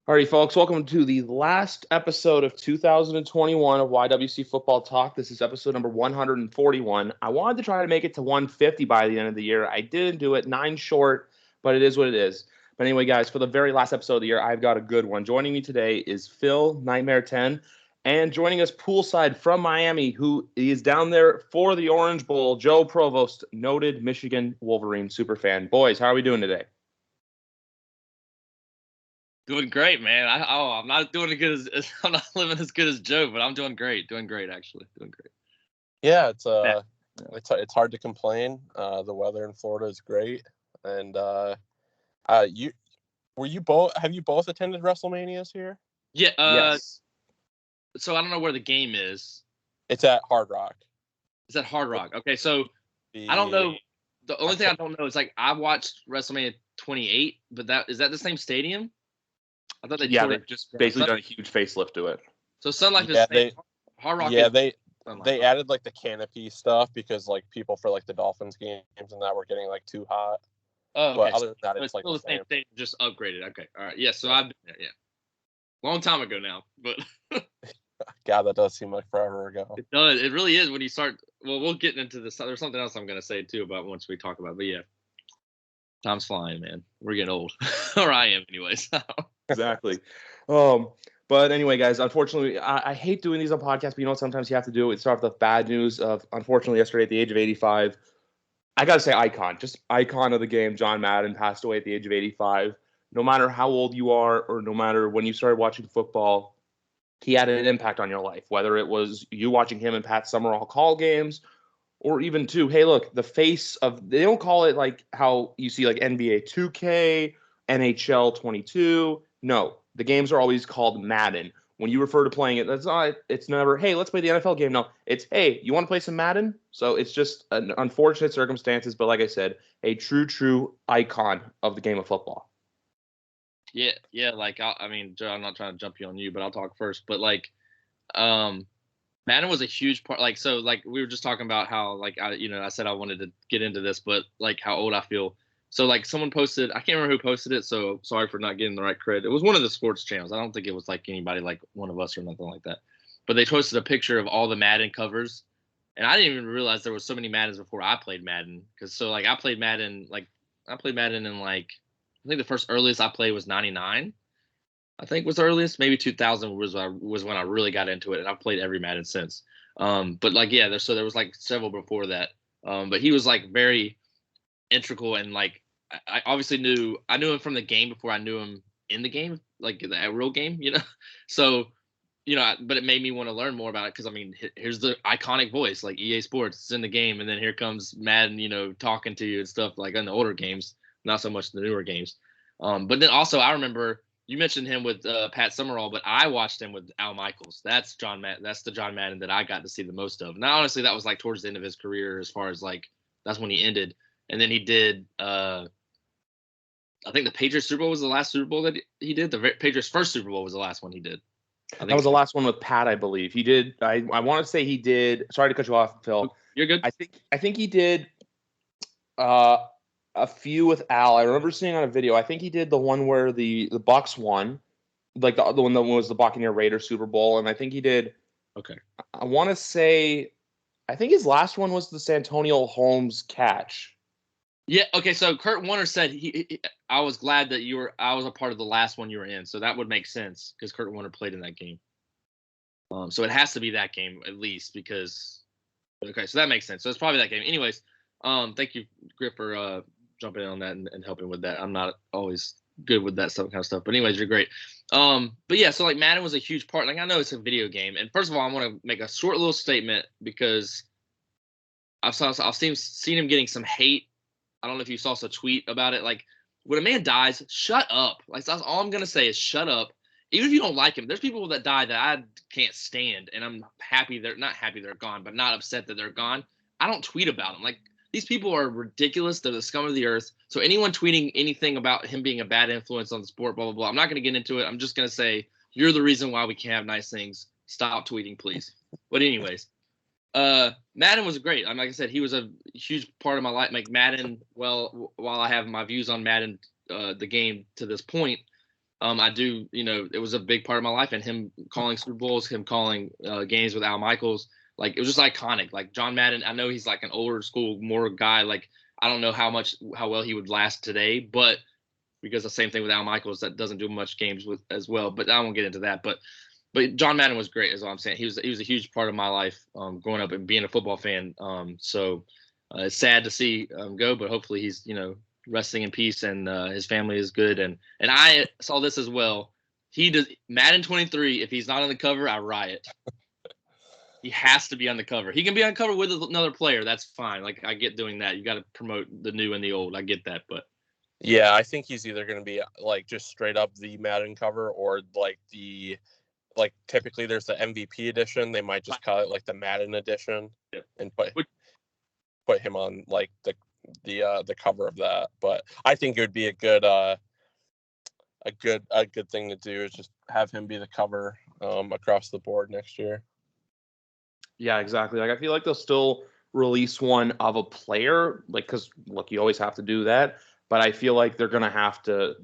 Alrighty, folks, welcome to the last episode of 2021 of YWC Football Talk. This is episode number 141. I wanted to try to make it to 150 by the end of the year. I didn't do it, 9 short, but it is what it is. But anyway, guys, for the very last episode of the year, I've got a good one. Joining me today is Phil, Nightmare 10, and joining us poolside from Miami, who is down there for the Orange Bowl, Joe Provost, noted Michigan Wolverine superfan. Boys, how are we doing today? Doing great, man. I'm not doing as good as I'm not living as good as Joe, but I'm doing great. Doing great, actually. Doing great. Yeah, it's hard to complain. The weather in Florida is great, and have you both attended WrestleManias here? Yeah. Yes. So I don't know where the game is. It's at Hard Rock. Is that Hard Rock? Okay, so I don't know. The only thing I don't know is I watched WrestleMania 28, but is that the same stadium? I thought they've just basically done a huge facelift to it. So Sun Life is Hard Rock. Yeah, they added the canopy stuff because people for the Dolphins games and that were getting too hot. Oh, okay. But other than that, it's still the same thing, just upgraded. Okay, all right. Yeah, so I've been there. Yeah, long time ago now, but God, that does seem like forever ago. It does. It really is when you start. Well, we'll get into this. There's something else I'm going to say too about once we talk about it. But yeah, time's flying, man. We're getting old, or I am, anyways. Exactly. But anyway, guys, unfortunately, I hate doing these on podcasts, but you know what? Sometimes you have to do it. Start with the bad news of, unfortunately, yesterday at the age of 85, I got to say just icon of the game, John Madden, passed away at the age of 85. No matter how old you are or no matter when you started watching football, he had an impact on your life, whether it was you watching him and Pat Summerall call games or even hey, look, the face of, they don't call it like how you see like NBA 2K, NHL 22. No, the games are always called Madden. When you refer to playing it, it's never, hey, let's play the NFL game. No, it's, hey, you want to play some Madden? So it's just an unfortunate circumstances, but like I said, a true icon of the game of football. Yeah. I mean, Joe, I'm not trying to jump on you, but I'll talk first. But Madden was a huge part. We were just talking about how I said I wanted to get into this, but how old I feel. So someone posted, I can't remember who posted it, so sorry for not getting the right credit. It was one of the sports channels. I don't think it was anybody one of us or nothing like that. But they posted a picture of all the Madden covers, and I didn't even realize there was so many Maddens before I played Madden. Because I played Madden in I think the first earliest I played was 99. I think was the earliest. Maybe 2000 was when I really got into it, and I've played every Madden since. But there was several before that. But he was very integral, and I obviously knew him from the game before I knew him in the game, the real game, So, but it made me want to learn more about it because I mean, here's the iconic voice, EA Sports is in the game, and then here comes Madden, talking to you and stuff in the older games, not so much the newer games. But then also I remember you mentioned him with Pat Summerall, but I watched him with Al Michaels. That's the John Madden that I got to see the most of. Now, honestly, that was towards the end of his career, as far as that's when he ended. And then he did, I think the Patriots Super Bowl was the last Super Bowl that he did. The Patriots' first Super Bowl was the last one he did. That was the last one with Pat, I believe. He did. I want to say he did. Sorry to cut you off, Phil. You're good. I think he did a few with Al. I remember seeing on a video. I think he did the one where the Bucs won, the one that was the Buccaneer Raiders Super Bowl, and I think he did. Okay. I want to say, I think his last one was the Santonio Holmes catch. Yeah. Okay. So Kurt Warner said I was glad that I was a part of the last one you were in. So that would make sense because Kurt Warner played in that game. So it has to be that game at least because. Okay. So that makes sense. So it's probably that game. Anyways, thank you, Griff, for jumping in on that and helping with that. I'm not always good with that kind of stuff, but anyways, you're great. But yeah, so Madden was a huge part. I know it's a video game, and first of all, I want to make a short little statement because I've seen him getting some hate. I don't know if you saw a tweet about it. When a man dies, shut up. That's all I'm gonna say is shut up. Even if you don't like him, there's people that die that I can't stand, and I'm happy they're not happy they're gone, but not upset that they're gone. I don't tweet about them. These people are ridiculous. They're the scum of the earth. So anyone tweeting anything about him being a bad influence on the sport, blah blah blah, I'm not gonna get into it. I'm just gonna say you're the reason why we can't have nice things. Stop tweeting, please. But anyways. Madden was great. Like I said, he was a huge part of my life. Madden, while I have my views on Madden, the game to this point, I do, it was a big part of my life, and him calling Super Bowls, him calling games with Al Michaels, like it was just iconic. Like John Madden, I know he's like an older school, more guy. Like I don't know how well he would last today, but because the same thing with Al Michaels that doesn't do much games with as well. But I won't get into that. But John Madden was great, is all I'm saying. He was a huge part of my life growing up and being a football fan. So it's sad to see go, but hopefully he's resting in peace and his family is good. And I saw this as well. He does Madden 23. If he's not on the cover, I riot. He has to be on the cover. He can be on the cover with another player. That's fine. Like I get doing that. You got to promote the new and the old. I get that, but. Yeah, I think he's either going to be like just straight up the Madden cover or like typically there's the MVP edition. They might just call it like the Madden edition and put him on like the cover of that. But I think it would be a good thing to do is just have him be the cover across the board next year. Yeah, exactly. Like I feel like they'll still release one of a player, like because look, you always have to do that. But I feel like they'll have to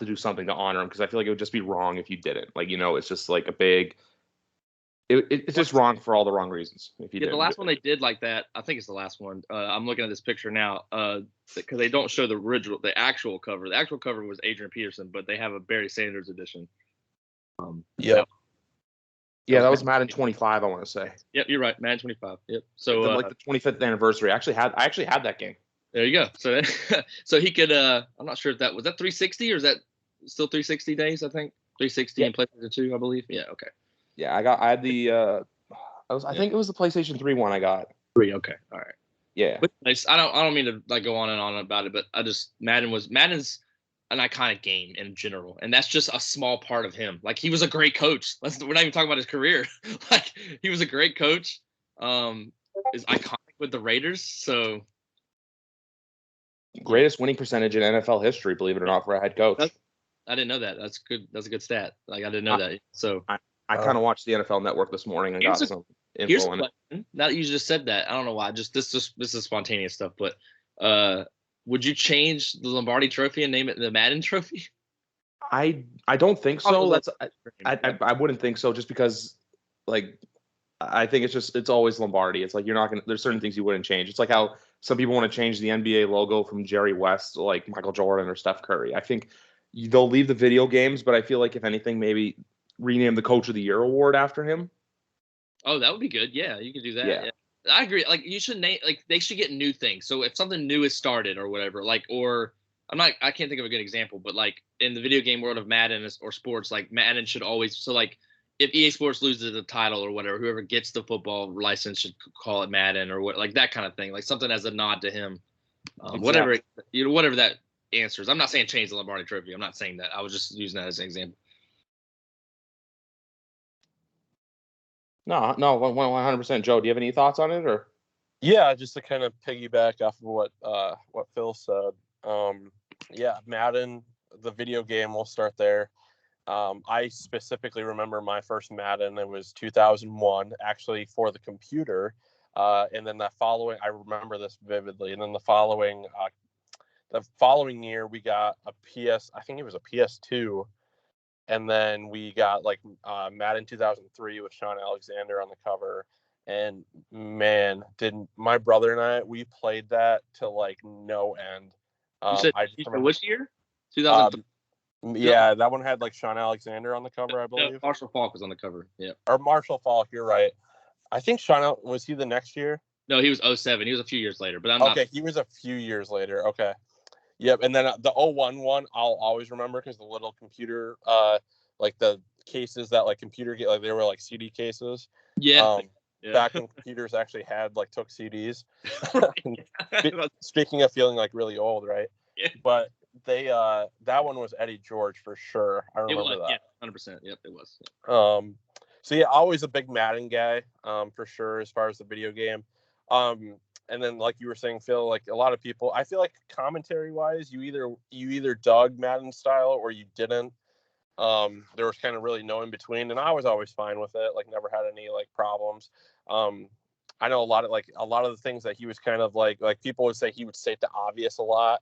do something to honor him because I feel like it would just be wrong if you didn't. Like it's just like a big. It's just wrong for all the wrong reasons. If you did the last one they did like that, I think it's the last one. I'm looking at this picture now because they don't show the actual cover. The actual cover was Adrian Peterson, but they have a Barry Sanders edition. Yeah. Yeah, that was Madden 25. I want to say. Yep, you're right. Madden 25. Yep. So like the 25th anniversary. I actually had that game. There you go. So he could. I'm not sure if that was 360 or is that still 360 days? I think 360 and PlayStation 2, I believe. Yeah. Okay. Yeah, I had the. I think it was the PlayStation 3 one I got. 3. Okay. All right. Yeah. But I don't mean to like go on and on about it, but Madden's an iconic game in general, and that's just a small part of him. Like he was a great coach. We're not even talking about his career. Like he was a great coach. Is iconic with the Raiders. So greatest winning percentage in NFL history, believe it or not, for a head coach. I didn't know that. That's good. That's a good stat. Like I didn't know that. So I kind of watched the NFL Network this morning and got some info on it. Now that you just said that, I don't know why. This is spontaneous stuff. But would you change the Lombardi Trophy and name it the Madden Trophy? I don't think so. I wouldn't think so, just because like I think it's always Lombardi. It's like you're not gonna. There's certain things you wouldn't change. It's like how some people want to change the NBA logo from Jerry West to like Michael Jordan or Steph Curry. I think they'll leave the video games, but I feel like if anything, maybe rename the Coach of the Year award after him. Oh, that would be good. Yeah, you could do that. Yeah. I agree. Like you should name, like they should get new things. So if something new is started or whatever, like, or I can't think of a good example, but like in the video game world of Madden or sports, like Madden should always, so like if EA Sports loses the title or whatever, whoever gets the football license should call it Madden or what, like that kind of thing, like something as a nod to him. Exactly. Whatever that answers. I'm not saying change the Lombardi Trophy. I'm not saying that. I was just using that as an example. No, 100%. Joe, do you have any thoughts on it, or? Yeah, just to kind of piggyback off of what Phil said. Yeah, Madden, the video game. We'll start there. I specifically remember my first Madden. It was 2001, actually for the computer. And then I remember this vividly. And then the following year, we got I think it was a PS2. And then we got like Madden 2003 with Sean Alexander on the cover. And man, my brother and we played that to like no end. You said which year? 2003. Yeah, that one had like Sean Alexander on the cover, I believe. No, Marshall Faulk was on the cover. Yeah. Or Marshall Faulk, you're right. I think was he the next year? No, he was 07. He was a few years later, but he was a few years later. Okay. Yep, and then the 01 one I'll always remember because the little computer, like the cases that like computer get, like they were like CD cases. Yeah. Back when computers actually took CDs. Speaking of feeling like really old, right? Yeah. But they that one was Eddie George for sure. I remember that. Yeah, 100%. Yep, it was. So yeah, always a big Madden guy, for sure as far as the video game. And then, like you were saying, Phil, like a lot of people, I feel like commentary-wise, you either dug Madden style or you didn't. There was kind of really no in between, and I was always fine with it. Like, never had any like problems. I know a lot of the things that he was kind of like people would say he would state the obvious a lot.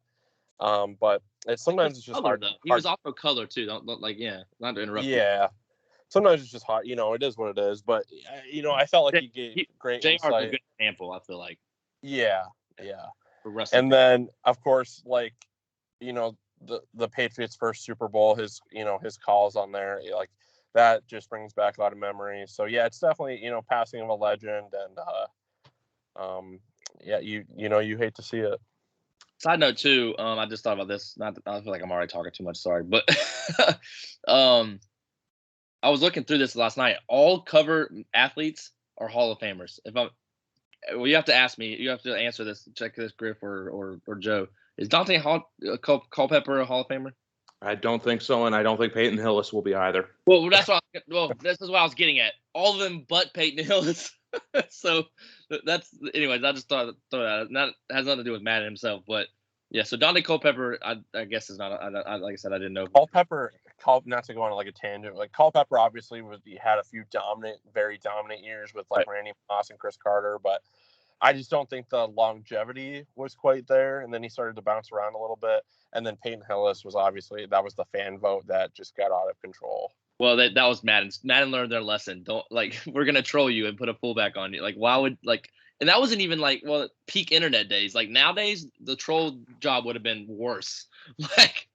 But sometimes it's just color, hard. Though. He was also color too. Don't like not to interrupt. Yeah. Sometimes it's just hard. It is what it is. But I felt like he gave great JR's insight. a good example. I feel like. Yeah. For wrestling. And then of course, like, the Patriots' first Super Bowl, his calls on there, like that just brings back a lot of memories. So yeah, it's definitely passing of a legend, and you hate to see it. Side note too, I just thought about this. I feel like I'm already talking too much. Sorry, but I was looking through this last night. All cover athletes are Hall of Famers. You have to ask me. You have to answer this. Check this, Griff or Joe. Is Dante Culpepper a Hall of Famer? I don't think so, and I don't think Peyton Hillis will be either. Well, this is what I was getting at. All of them but Peyton Hillis. So that's, anyways. I just thought throw that. That has nothing to do with Madden himself, but yeah. So Dante Culpepper, I guess is not. Like I said, I didn't know. Culpepper, not to go on like a tangent. Like Culpepper, obviously he had a few very dominant years with like Randy Moss and Chris Carter, but I just don't think the longevity was quite there. And then he started to bounce around a little bit. And then Peyton Hillis was that was the fan vote that just got out of control. Well, that was Madden. Madden learned their lesson. Don't, like, we're gonna troll you and put a fullback on you. Like, why would, like, and that wasn't even like, well, peak internet days. Like nowadays, the troll job would have been worse. Like,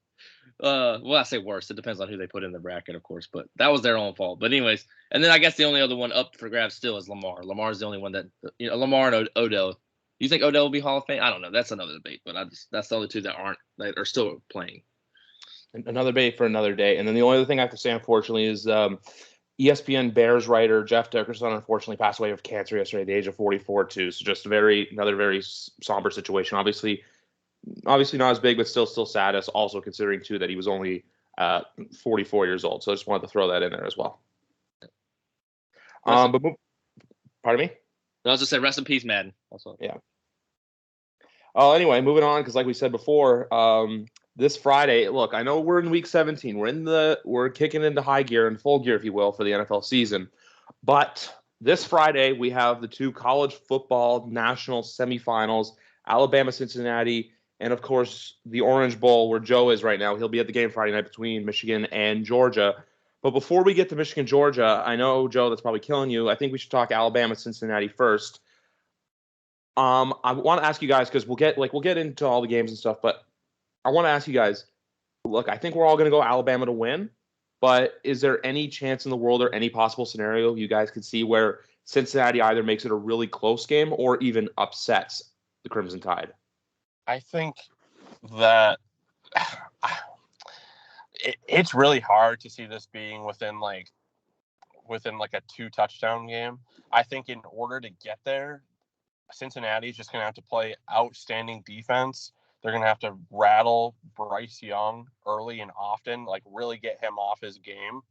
well, I say worse. It depends on who they put in the bracket, of course. But that was their own fault. But anyways, and then I guess the only other one up for grabs still is Lamar. Lamar's the only one that, Lamar and Odell. You think Odell will be Hall of Fame? I don't know. That's another debate. But that's the only two that are still playing. Another debate for another day. And then the only other thing I have to say, unfortunately, is ESPN Bears writer Jeff Dickerson unfortunately passed away of cancer yesterday at the age of 44 too. So just another very somber situation. Obviously not as big, but still sad. As also considering too that he was only 44 years old. So I just wanted to throw that in there as well. Pardon me? I was just saying, rest in peace, Madden. Also, yeah. Oh, anyway, moving on, because like we said before, this Friday, look, I know we're in week 17. We're kicking into high gear and full gear, if you will, for the NFL season. But this Friday, we have the two college football national semifinals, Alabama, Cincinnati, and of course the Orange Bowl, where Joe is right now. He'll be at the game Friday night between Michigan and Georgia. But before we get to Michigan, Georgia, I know, Joe, that's probably killing you. I think we should talk Alabama, Cincinnati first. I want to ask you guys, because we'll get into all the games and stuff, but I want to ask you guys, look, I think we're all going to go Alabama to win, but is there any chance in the world or any possible scenario you guys could see where Cincinnati either makes it a really close game or even upsets the Crimson Tide? I think that it's really hard to see this being within like a 2-touchdown game. I think in order to get there, Cincinnati is just going to have to play outstanding defense. They're going to have to rattle Bryce Young early and often, like really get him off his game.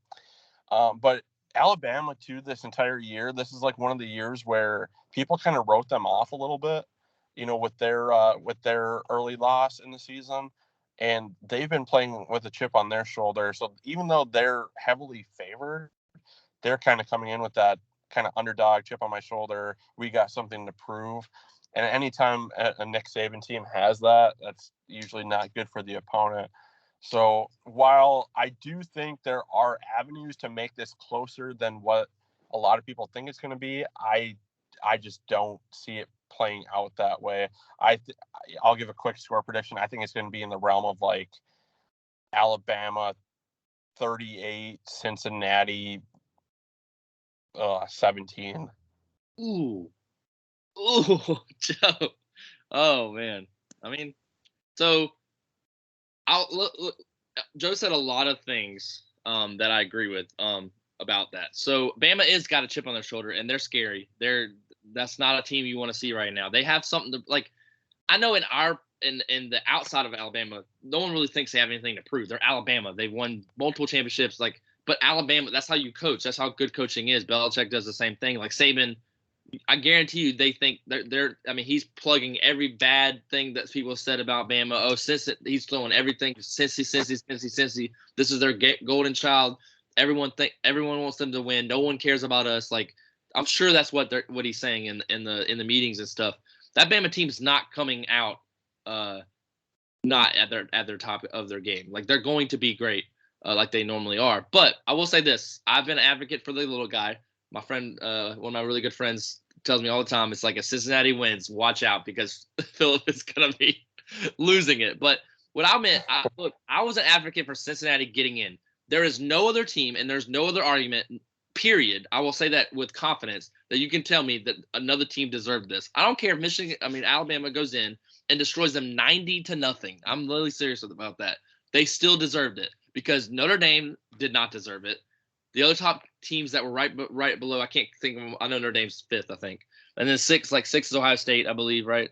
But Alabama, too, this entire year, this is like one of the years where people kind of wrote them off a little bit, with their early loss in the season. And they've been playing with a chip on their shoulder. So even though they're heavily favored, they're kind of coming in with that kind of underdog chip on my shoulder. We got something to prove. And anytime a Nick Saban team has that, that's usually not good for the opponent. So while I do think there are avenues to make this closer than what a lot of people think it's going to be, I just don't see it playing out that way. I'll give a quick score prediction. I think it's going to be in the realm of like Alabama 38, Cincinnati 17. Ooh, Joe. Oh man. I mean, so look, Joe said a lot of things that I agree with about that. So Bama is got a chip on their shoulder, and they're scary. That's not a team you want to see right now. They have something to, like, I know in the outside of Alabama, no one really thinks they have anything to prove. They're Alabama. They've won multiple championships. Like, but Alabama, that's how you coach. That's how good coaching is. Belichick does the same thing. Like Saban, I guarantee you, they think they're. I mean, he's plugging every bad thing that people said about Bama. Oh, he's throwing everything. Cincy. This is their golden child. Everyone wants them to win. No one cares about us. Like, I'm sure that's what he's saying in the meetings and stuff. That Bama team's not coming out not at their top of their game. Like they're going to be great, like they normally are. But I will say this: I've been an advocate for the little guy. My friend, one of my really good friends, tells me all the time, it's like if Cincinnati wins, watch out because Philip is gonna be losing it. But what I meant, look, I was an advocate for Cincinnati getting in. There is no other team, and there's no other argument. Period. I will say that with confidence that you can tell me that another team deserved this. I don't care if Alabama goes in and destroys them 90-0. I'm really serious about that. They still deserved it because Notre Dame did not deserve it. The other top teams that were right below, I can't think of them. I know Notre Dame's 5th, I think, and then 6 is Ohio State, I believe, right?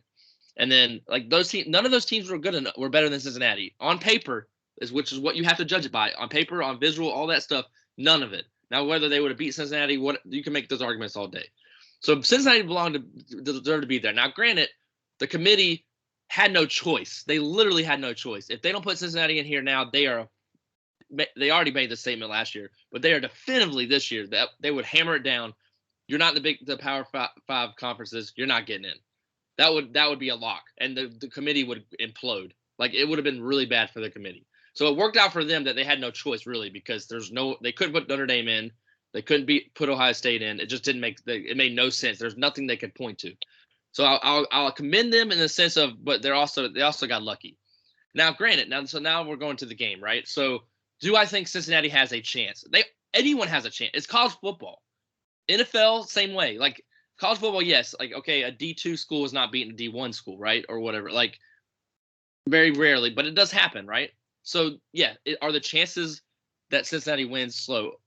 And then like those teams, none of those teams were better than Cincinnati on paper, which is what you have to judge it by. On paper, on visual, all that stuff, none of it. Now, whether they would have beat Cincinnati, you can make those arguments all day. So Cincinnati deserved to be there. Now, granted, the committee had no choice. They literally had no choice. If they don't put Cincinnati in here now, they already made the statement last year, but they are definitively this year that they would hammer it down. You're not the Power Five conferences. You're not getting in. That would be a lock, and the committee would implode. Like it would have been really bad for the committee. So it worked out for them that they had no choice really because they couldn't put Notre Dame in, they couldn't put Ohio State in. It just didn't it made no sense. There's nothing they could point to. So I'll commend them in the sense of, but they also got lucky. Now, granted, now we're going to the game, right? So do I think Cincinnati has a chance? Anyone has a chance. It's college football. NFL, same way. Like college football, yes. Like okay, a D2 school is not beating a D1 school, right, or whatever. Like very rarely, but it does happen, right? So, yeah, are the chances that Cincinnati wins big?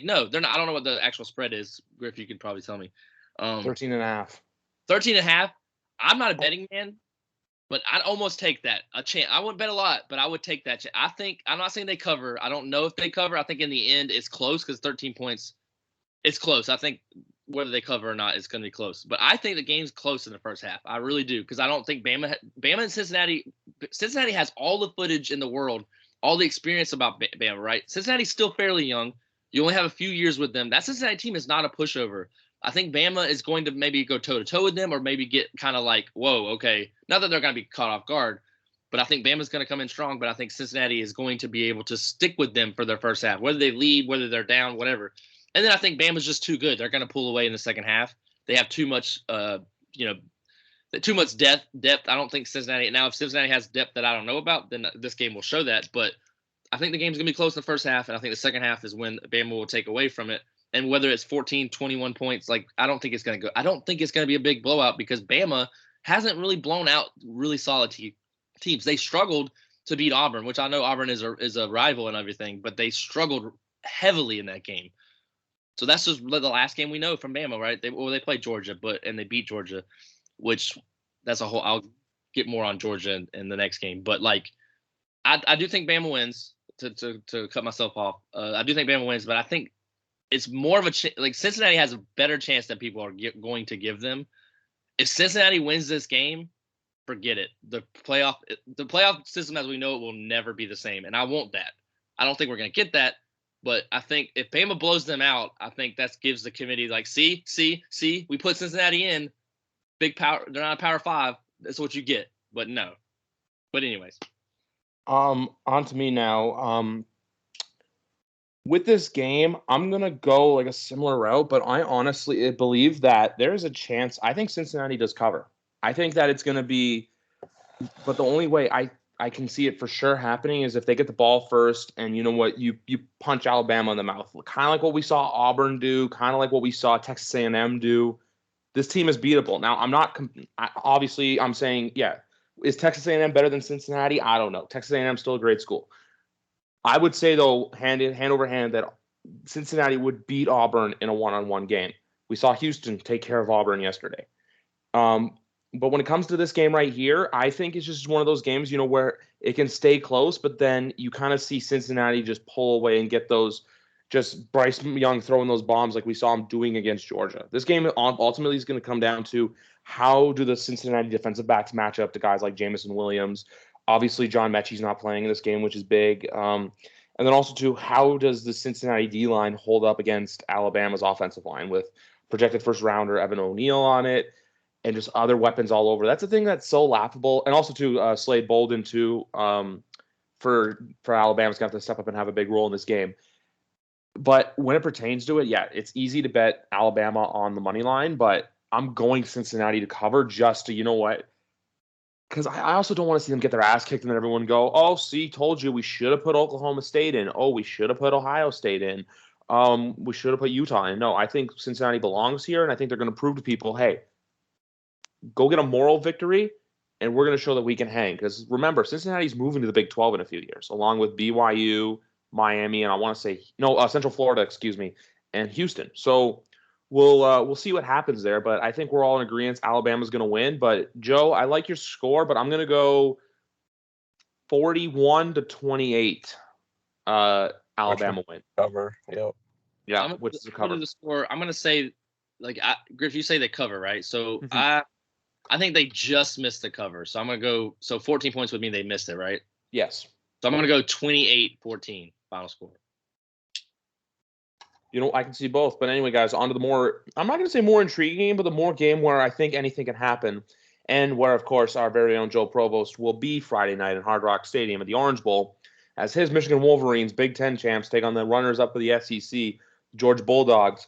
No, they're not. I don't know what the actual spread is. Griff, you could probably tell me. 13.5. 13.5. I'm not a betting man, but I'd almost take that. A chance. I wouldn't bet a lot, but I would take that. I'm not saying they cover. I don't know if they cover. I think in the end it's close because 13 points, it's close. I think whether they cover or not, it's going to be close. But I think the game's close in the first half. I really do because I don't think Bama and Cincinnati has all the footage in the world, all the experience about Bama, right? Cincinnati's still fairly young. You only have a few years with them. That Cincinnati team is not a pushover. I think Bama is going to maybe go toe-to-toe with them or maybe get kind of like, whoa, okay. Not that they're going to be caught off guard, but I think Bama's going to come in strong. But I think Cincinnati is going to be able to stick with them for their first half, whether they lead, whether they're down, whatever. And then I think Bama's just too good. They're going to pull away in the second half. They have too much, too much depth. I don't think Cincinnati. Now, if Cincinnati has depth that I don't know about, then this game will show that. But I think the game's going to be close in the first half, and I think the second half is when Bama will take away from it. And whether it's 14, 21 points, like I don't think it's going to go. I don't think it's going to be a big blowout because Bama hasn't really blown out really solid teams. They struggled to beat Auburn, which I know Auburn is a rival and everything, but they struggled heavily in that game. So that's just the last game we know from Bama, right? They played Georgia, and they beat Georgia, which that's a whole. I'll get more on Georgia in the next game, but like, I do think Bama wins. To cut myself off, I do think Bama wins, but I think it's more of a like Cincinnati has a better chance than people are going to give them. If Cincinnati wins this game, forget it. The playoff system as we know it will never be the same, and I want that. I don't think we're going to get that. But I think if Bama blows them out, I think that gives the committee like, see, we put Cincinnati in, big power. They're not a Power 5. That's what you get. But no. But anyways. On to me now. With this game, I'm gonna go like a similar route, but I honestly believe that there is a chance. I think Cincinnati does cover. I think that it's gonna be, but the only way I can see it for sure happening is if they get the ball first and you know what, you punch Alabama in the mouth. Kind of like what we saw Auburn do, kind of like what we saw Texas A&M do. This team is beatable. Now, I'm saying, yeah, is Texas A&M better than Cincinnati? I don't know. Texas A&M is still a great school. I would say, though, hand over hand, that Cincinnati would beat Auburn in a one-on-one game. We saw Houston take care of Auburn yesterday. But when it comes to this game right here, I think it's just one of those games, where it can stay close, but then you kind of see Cincinnati just pull away and get those, just Bryce Young throwing those bombs like we saw him doing against Georgia. This game ultimately is going to come down to how do the Cincinnati defensive backs match up to guys like Jamison Williams. Obviously, John Mechie's not playing in this game, which is big. And then also to how does the Cincinnati D-line hold up against Alabama's offensive line with projected first-rounder Evan O'Neal on it. and just other weapons all over. That's the thing that's so laughable. And also to Slade Bolden too, for Alabama's gonna have to step up and have a big role in this game. But when it pertains to it, yeah, it's easy to bet Alabama on the money line, but I'm going Cincinnati to cover just to, you know what? Because I also don't want to see them get their ass kicked and then everyone go, oh, see, told you we should have put Oklahoma State in. Oh, we should have put Ohio State in. We should have put Utah in. No, I think Cincinnati belongs here, and I think they're going to prove to people, hey, go get a moral victory, and we're going to show that we can hang. Because remember, Cincinnati's moving to the Big 12 in a few years, along with BYU, Miami, and I want to say Central Florida, excuse me, and Houston. So we'll see what happens there. But I think we're all in agreement Alabama's going to win. But Joe, I like your score, but I'm going to go 41-28. Alabama win. Cover. Yep. Yeah, which is a cover. The score. I'm going to say, Griff, you say they cover, right? So Mm-hmm. I think they just missed the cover. So I'm going to go. So 14 points would mean they missed it, right? Yes. So I'm going to go 28-14 final score. I can see both. But anyway, guys, on to the more, I'm not going to say more intriguing game, but the more game where I think anything can happen. And where, of course, our very own Joe Provost will be Friday night in Hard Rock Stadium at the Orange Bowl as his Michigan Wolverines, Big Ten champs, take on the runners-up of the SEC, Georgia Bulldogs.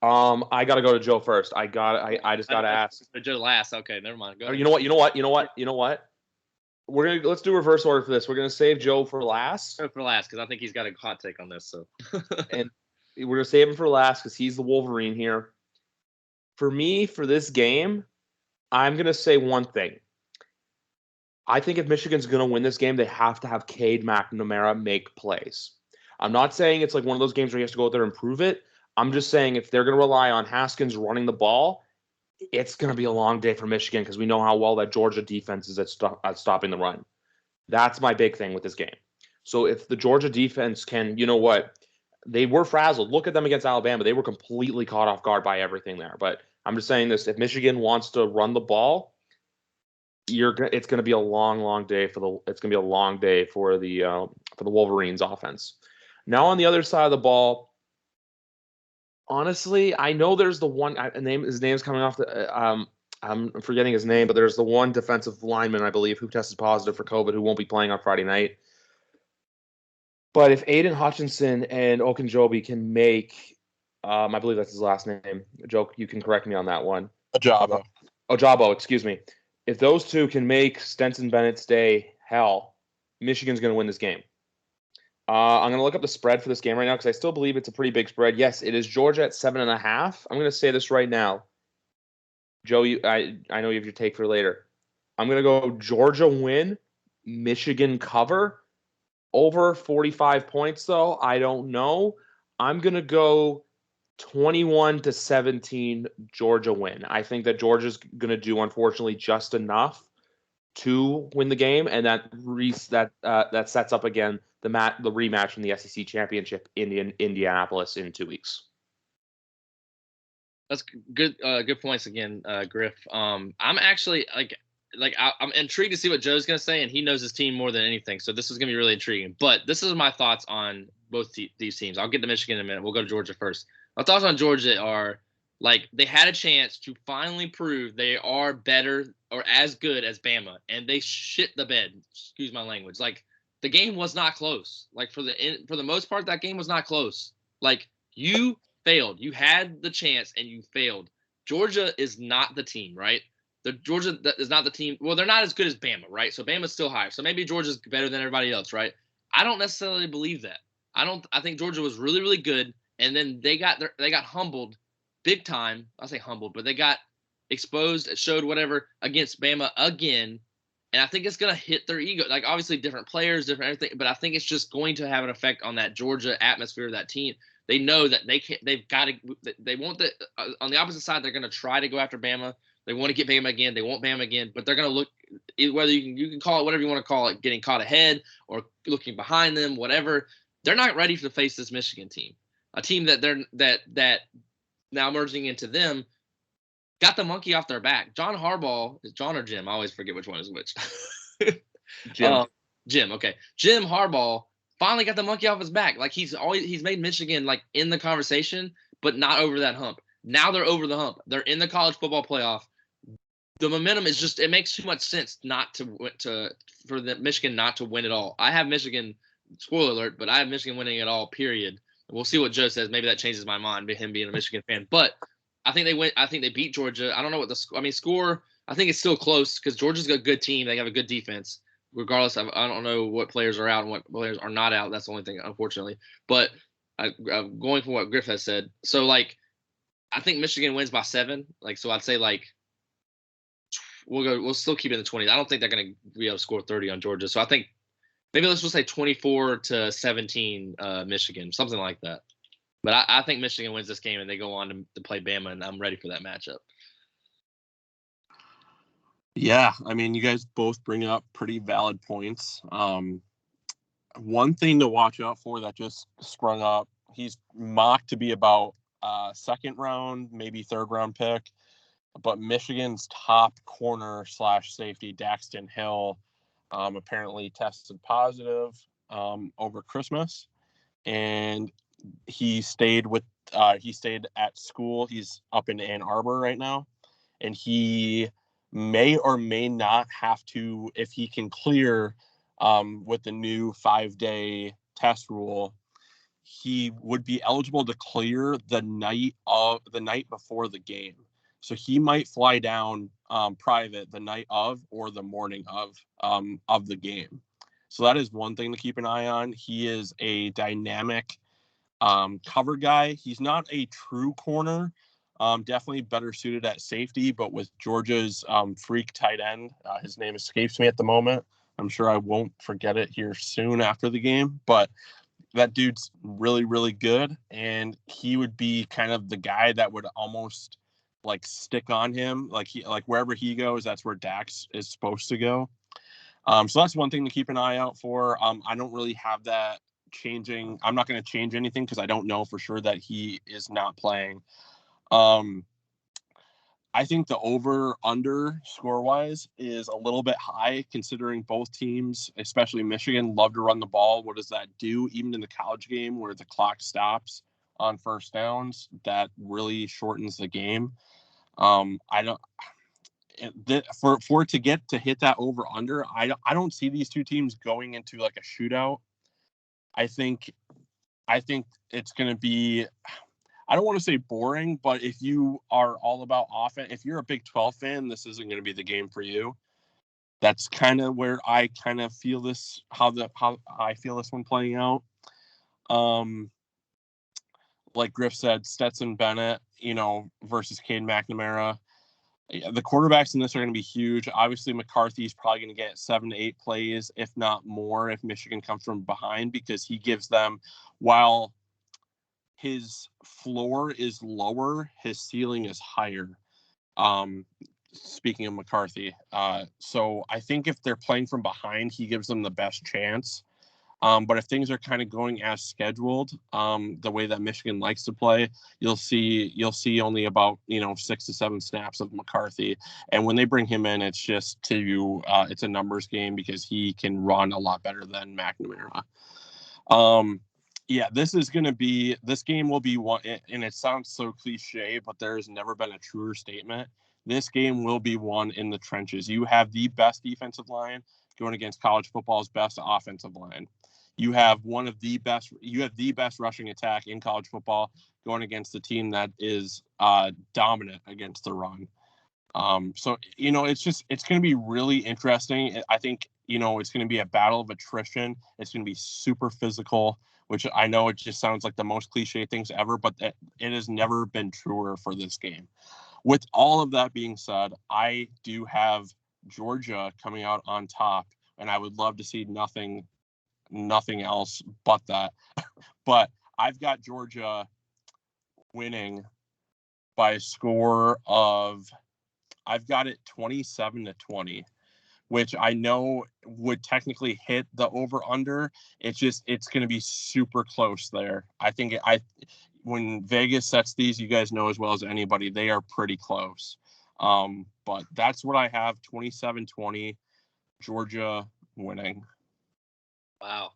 I got to go to Joe first. I just got to ask. Joe last. Okay, never mind. Go ahead. You know what? Let's do reverse order for this. We're gonna save Joe for last. For last, because I think he's got a hot take on this. So, and we're gonna save him for last because he's the Wolverine here. For me, for this game, I'm gonna say one thing. I think if Michigan's gonna win this game, they have to have Cade McNamara make plays. I'm not saying it's like one of those games where he has to go out there and prove it. I'm just saying if they're gonna rely on Haskins running the ball, it's going to be a long day for Michigan because we know how well that Georgia defense is at stopping the run. That's my big thing with this game. So if the Georgia defense can, they were frazzled. Look at them against Alabama. They were completely caught off guard by everything there. But I'm just saying this, if Michigan wants to run the ball, it's going to be a long day for the Wolverines offense. Now on the other side of the ball, honestly, I know there's the one his name's coming off the I'm forgetting his name, but there's the one defensive lineman, I believe, who tested positive for COVID who won't be playing on Friday night. But if Aiden Hutchinson and Okunjobi can make I believe that's his last name. Joe, you can correct me on that one. Ojabo, excuse me. If those two can make Stetson Bennett's day hell, Michigan's going to win this game. I'm going to look up the spread for this game right now because I still believe it's a pretty big spread. Yes, it is Georgia at 7.5. I'm going to say this right now. Joe, I know you have your take for later. I'm going to go Georgia win, Michigan cover. Over 45 points, though, I don't know. I'm going to go 21-17 Georgia win. I think that Georgia's going to do, unfortunately, just enough to win the game, and that sets up again the rematch from the SEC championship in Indianapolis in 2 weeks. That's good. Good points again, Griff. I'm actually I'm intrigued to see what Joe's going to say, and he knows his team more than anything. So this is going to be really intriguing. But this is my thoughts on both these teams. I'll get to Michigan in a minute. We'll go to Georgia first. My thoughts on Georgia are they had a chance to finally prove they are better or as good as Bama, and they shit the bed. Excuse my language. The game was not close. For the most part, that game was not close. You failed. You had the chance and you failed. Georgia is not the team, right? Georgia is not the team. Well, they're not as good as Bama, right? So Bama's still higher. So maybe Georgia's better than everybody else, right? I don't necessarily believe that. I think Georgia was really, really good, and then they got humbled big time. I say humbled, but they got exposed, showed whatever against Bama again. And I think it's going to hit their ego. Obviously different players, different everything, but I think it's just going to have an effect on that Georgia atmosphere of that team. They know that they want on the opposite side, they're going to try to go after Bama. They want to get Bama again. They want Bama again, but they're going to look, whether you can call it whatever you want to call it, getting caught ahead or looking behind them, whatever. They're not ready to face this Michigan team, a team that now merging into them got the monkey off their back. John Harbaugh, is John or Jim? I always forget which one is which. Jim. Okay. Jim Harbaugh finally got the monkey off his back. He's made Michigan in the conversation, but not over that hump. Now they're over the hump. They're in the college football playoff. the momentum is just, it makes too much sense for the Michigan not to win it all. I have Michigan, spoiler alert, but I have Michigan winning it all, period. We'll see what Joe says. Maybe that changes my mind, him being a Michigan fan. But I think they win. I think they beat Georgia. I don't know what score. I think it's still close because Georgia's got a good team. They have a good defense. Regardless, I don't know what players are out and what players are not out. That's the only thing, unfortunately. But I'm going from what Griff has said. So, like, I think Michigan wins by 7. Like, so I'd say, like, we'll still keep it in the 20s. I don't think they're going to be able to score 30 on Georgia. So I think maybe let's just say 24-17 Michigan, something like that. But I think Michigan wins this game and they go on to play Bama, and I'm ready for that matchup. Yeah, I mean, you guys both bring up pretty valid points. One thing to watch out for that just sprung up, he's mocked to be about second round, maybe third round pick. But Michigan's top corner / safety, Daxton Hill, apparently tested positive over Christmas, and he stayed at school. He's up in Ann Arbor right now, and he may or may not have to, if he can clear with the new 5-day test rule, he would be eligible to clear the night before the game. So he might fly down private the night of or the morning of the game. So that is one thing to keep an eye on. He is a dynamic cover guy. He's not a true corner. Definitely better suited at safety, but with Georgia's freak tight end, his name escapes me at the moment. I'm sure I won't forget it here soon after the game, but that dude's really, really good, and he would be kind of the guy that would almost like stick on him, like wherever he goes, that's where Dax is supposed to go. So that's one thing to keep an eye out for. I don't really have that changing. I'm not going to change anything because I don't know for sure that he is not playing. I think the over-under score-wise is a little bit high considering both teams, especially Michigan, love to run the ball. What does that do? Even in the college game where the clock stops on first downs, that really shortens the game. For it to hit that over-under, I don't see these two teams going into like a shootout. I think it's going to be, I don't want to say boring, but if you are all about offense, if you're a Big 12 fan, this isn't going to be the game for you. That's kind of where I kind of feel this, how I feel this one playing out. Like Griff said, Stetson Bennett, versus Cade McNamara. The quarterbacks in this are going to be huge. Obviously, McCarthy's probably going to get 7 to 8 plays, if not more, if Michigan comes from behind, because he gives them, while his floor is lower, his ceiling is higher. Speaking of McCarthy. So I think if they're playing from behind, he gives them the best chance. But if things are kind of going as scheduled, the way that Michigan likes to play, you'll see only about 6 to 7 snaps of McCarthy. And when they bring him in, it's just it's a numbers game because he can run a lot better than McNamara. Yeah, this game will be one, and it sounds so cliche, but there has never been a truer statement. This game will be won in the trenches. You have the best defensive line going against college football's best offensive line. You have the best rushing attack in college football going against the team that is dominant against the run. So, it's going to be really interesting. I think, it's going to be a battle of attrition. It's going to be super physical, which I know it just sounds like the most cliche things ever, but it has never been truer for this game. With all of that being said, I do have Georgia coming out on top, and I would love to see nothing else but that. But I've got Georgia winning by a score of, I've got it 27-20, which I know would technically hit the over-under. It's going to be super close there. I think when Vegas sets these, you guys know as well as anybody, they are pretty close. But that's what I have, 27-20, Georgia winning. Wow.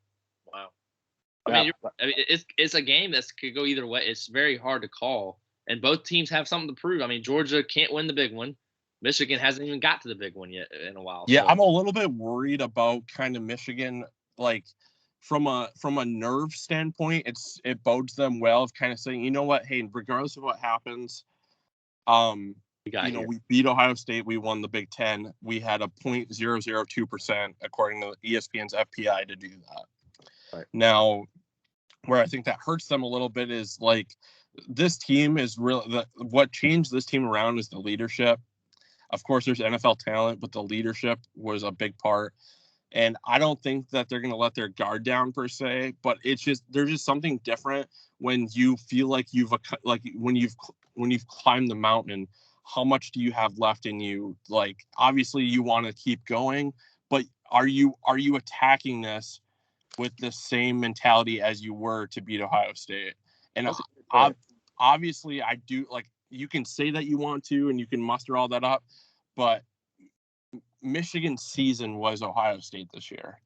I mean, it's a game that could go either way. It's very hard to call, and both teams have something to prove. I mean, Georgia can't win the big one. Michigan hasn't even got to the big one yet in a while. Yeah, so. I'm a little bit worried about kind of Michigan, like from a nerve standpoint. It bodes them well of kind of saying, you know what, hey, regardless of what happens, we beat Ohio State, we won the Big Ten, we had a 0.002% according to ESPN's FPI to do that. Right. Now, where I think that hurts them a little bit is like this team is really what changed this team around is the leadership. Of course, there's NFL talent, but the leadership was a big part. And I don't think that they're going to let their guard down per se, but there's just something different when you feel like when you've climbed the mountain. How much do you have left in you? Like, obviously, you want to keep going, but are you attacking this with the same mentality as you were to beat Ohio State? And obviously, I do. Like, you can say that you want to, and you can muster all that up, but Michigan's season was Ohio State this year.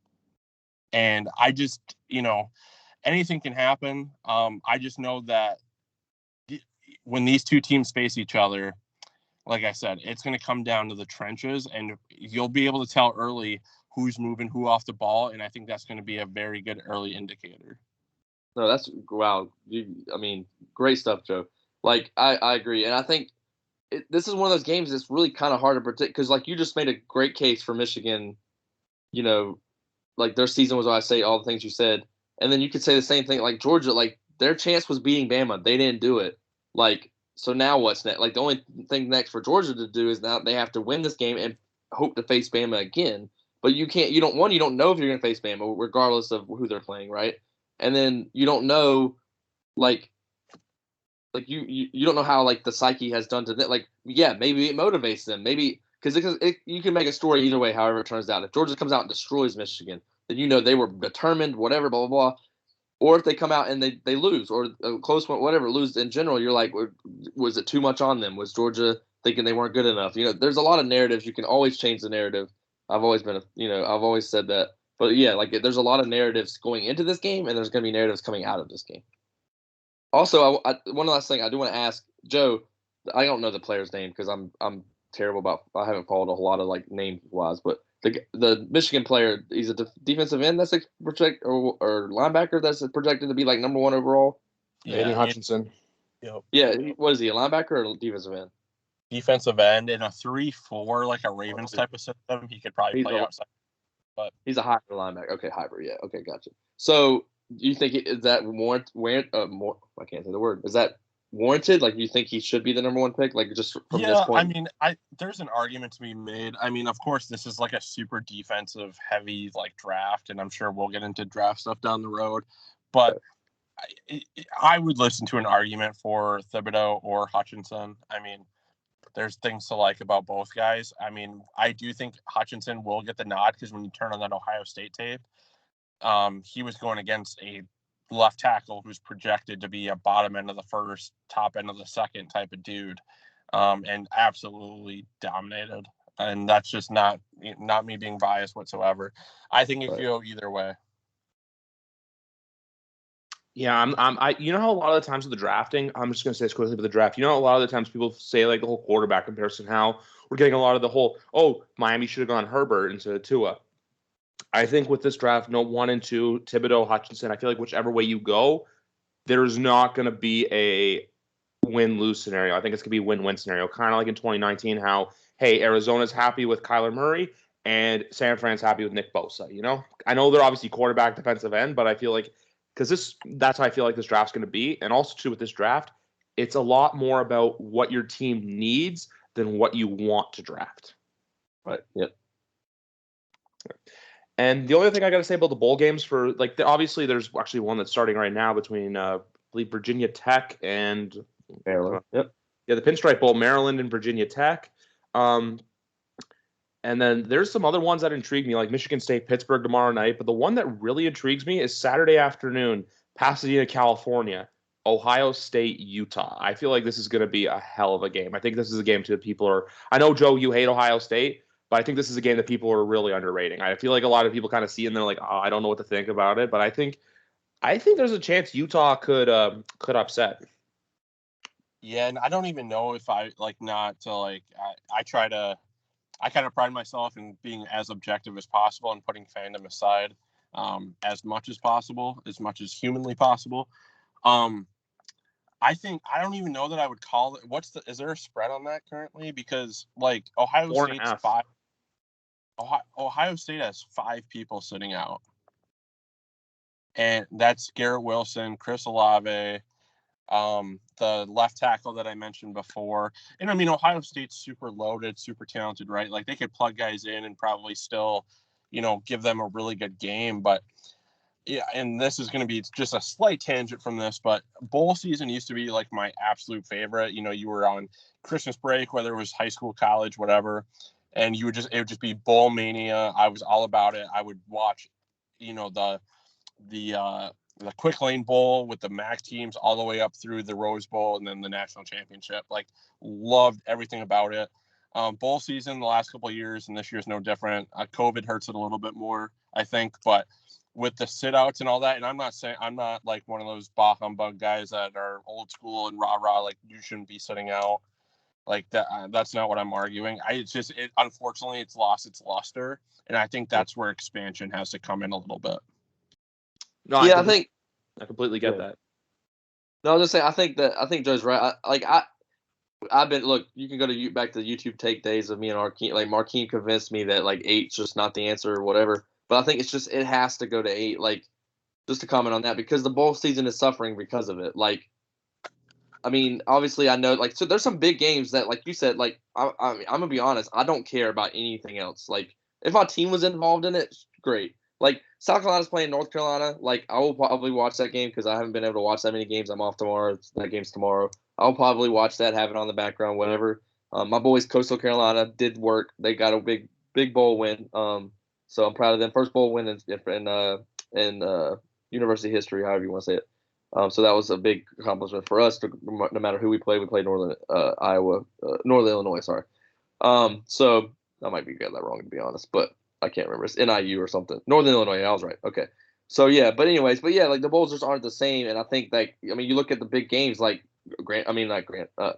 And I just, anything can happen. I just know that when these two teams face each other, like I said, it's going to come down to the trenches, and you'll be able to tell early who's moving who off the ball. And I think that's going to be a very good early indicator. No, that's wow. Great stuff, Joe. Like, I agree. And I think this is one of those games that's really kind of hard to predict because, like, you just made a great case for Michigan, like their season was, I say all the things you said. And then you could say the same thing, like Georgia, like their chance was beating Bama. They didn't do it. Like, so now what's next? Like, the only thing next for Georgia to do is now they have to win this game and hope to face Bama again. But you don't know if you're going to face Bama regardless of who they're playing, right? And then you don't know, like you don't know how, like, the psyche has done to them. Like, yeah, maybe it motivates them. Maybe because you can make a story either way, however it turns out. If Georgia comes out and destroys Michigan, then they were determined, whatever, blah, blah, blah. Or if they come out and they lose, or a close one, whatever, lose in general, you're like, was it too much on them? Was Georgia thinking they weren't good enough? There's a lot of narratives. You can always change the narrative. I've always said that. But yeah, like, there's a lot of narratives going into this game, and there's going to be narratives coming out of this game. Also, one last thing I do want to ask Joe. I don't know the player's name because I'm terrible about. I haven't followed a whole lot of, like, name wise, but the Michigan player, he's a defensive end that's or linebacker that's projected to be, like, number 1 overall. Yeah, Aiden Hutchinson. Yeah, what is he, a linebacker or a defensive end? Defensive end in a 3-4, like a Ravens type of system. He could probably play outside. But he's a hybrid linebacker. Okay, hybrid. Yeah. Okay, gotcha. So, do you think is that I can't say the word. Is that warranted? Like, you think he should be the number 1 pick? Like, just from this point? There's an argument to be made. I mean, of course, this is like a super defensive heavy, like, draft, and I'm sure we'll get into draft stuff down the road. But I would listen to an argument for Thibodeau or Hutchinson. I mean, there's things to like about both guys. I mean, I do think Hutchinson will get the nod because when you turn on that Ohio State tape, he was going against a left tackle who's projected to be a bottom end of the first, top end of the second type of dude, and absolutely dominated. And that's just not me being biased whatsoever. I think it could go either way. Yeah, you know how a lot of the times with the drafting, I'm just going to say this quickly with the draft. A lot of the times people say, like, the whole quarterback comparison, how we're getting a lot of the whole, Miami should have gone Herbert instead of Tua. I think with this draft, 1 and 2, Thibodeau, Hutchinson, I feel like whichever way you go, there's not going to be a win-lose scenario. I think it's going to be a win-win scenario, kind of like in 2019, how, hey, Arizona's happy with Kyler Murray and San Fran's happy with Nick Bosa, I know they're obviously quarterback, defensive end, but I feel like that's how I feel like this draft's going to be. And also, too, with this draft, it's a lot more about what your team needs than what you want to draft. Right. Yep. And the only thing I got to say about the bowl games obviously there's actually one that's starting right now between, I believe, Virginia Tech and Maryland. Yep. Yeah, the Pinstripe Bowl, Maryland and Virginia Tech. And then there's some other ones that intrigue me, like Michigan State, Pittsburgh tomorrow night. But the one that really intrigues me is Saturday afternoon, Pasadena, California, Ohio State, Utah. I feel like this is going to be a hell of a game. I think this is a game too that people are – I know, Joe, you hate Ohio State, but I think this is a game that people are really underrating. I feel like a lot of people kind of see it and they're like, I don't know what to think about it. But I think there's a chance Utah could upset. Yeah, and I don't even know if I like not to like. I kind of pride myself in being as objective as possible and putting fandom aside as much as humanly possible. Um, I think I don't even know that I would call it. Is there a spread on that currently? Because like Ohio 4.5. State's five. Ohio State has 5 people sitting out, and that's Garrett Wilson, Chris Olave, the left tackle that I mentioned before. And I mean, Ohio State's super loaded, super talented, right? Like they could plug guys in and probably still, give them a really good game. But yeah, and this is going to be just a slight tangent from this, but bowl season used to be like my absolute favorite. You were on Christmas break, whether it was high school, college, whatever, and it would just be bowl mania. I was all about it. I would watch, the the Quick Lane Bowl with the MAC teams all the way up through the Rose Bowl and then the national championship. Like, loved everything about it. Bowl season the last couple of years, and this year's no different. COVID hurts it a little bit more, I think, but with the sit outs and all that, and I'm not like one of those bah humbug guys that are old school and rah rah, like you shouldn't be sitting out like that. That's not what I'm arguing. Unfortunately, it's lost its luster, and I think that's where expansion has to come in a little bit. No, Yeah, I completely get that. No, I was just saying. I think Joe's right. I've been look. You can go to back to the YouTube take days of me and Markeem. Like Markeem convinced me that like 8's just not the answer or whatever. But I think it has to go to 8. Like, just to comment on that, because the bowl season is suffering because of it. Like, I mean, obviously I know, like, so there's some big games that, like you said, like I'm gonna be honest, I don't care about anything else. Like, if my team was involved in it, great. Like South Carolina's playing North Carolina, like I will probably watch that game because I haven't been able to watch that many games. I'm off tomorrow. That game's tomorrow. I'll probably watch that, have it on the background, whatever. My boys, Coastal Carolina, did work. They got a big bowl win. So I'm proud of them. First bowl win in university history, however you want to say it. So that was a big accomplishment for us. No matter who we played Northern Northern Illinois. Sorry. So I might be getting that wrong to be honest, but I can't remember. It's NIU or something. Northern Illinois. I was right. Okay. So yeah, but like the bowls just aren't the same, and I think like you look at the big games like Grant. I mean not Grant. I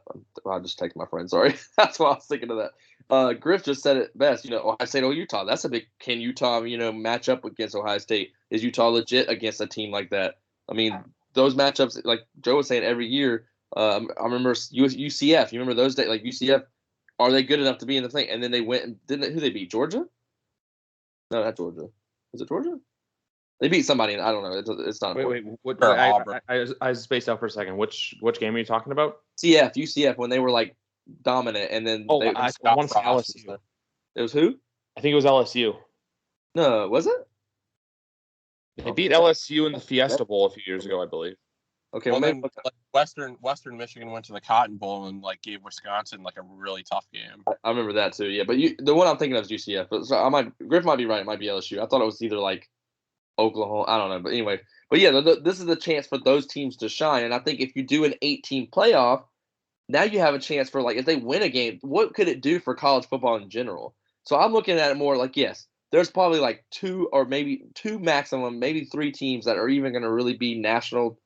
just texted my friend. Sorry, that's why I was thinking of that. Griff just said it best. Ohio State or Utah. That's a big. Can Utah match up against Ohio State? Is Utah legit against a team like that? I mean, those matchups, like Joe was saying, every year. I remember UCF. You remember those days? Like UCF, are they good enough to be in the thing? And then they went and who they beat? Georgia? No, not Georgia. Was it Georgia? They beat somebody. I don't know. It's not. Wait. I spaced out for a second. Which game are you talking about? UCF, when they were like dominant, and then I want to say LSU. It was who? I think it was LSU. No, was it? They beat LSU in the Fiesta Bowl a few years ago, I believe. Okay, well then Western Michigan went to the Cotton Bowl and like gave Wisconsin like a really tough game. I remember that too. Yeah, but the one I'm thinking of is UCF. But so Griff might be right. It might be LSU. I thought it was either like Oklahoma. I don't know. But anyway, this is the chance for those teams to shine. And I think if you do an 8-team playoff, now you have a chance for like if they win a game, what could it do for college football in general? So I'm looking at it more like yes. There's probably like 2 or maybe 2 maximum, maybe 3 teams that are even going to really be national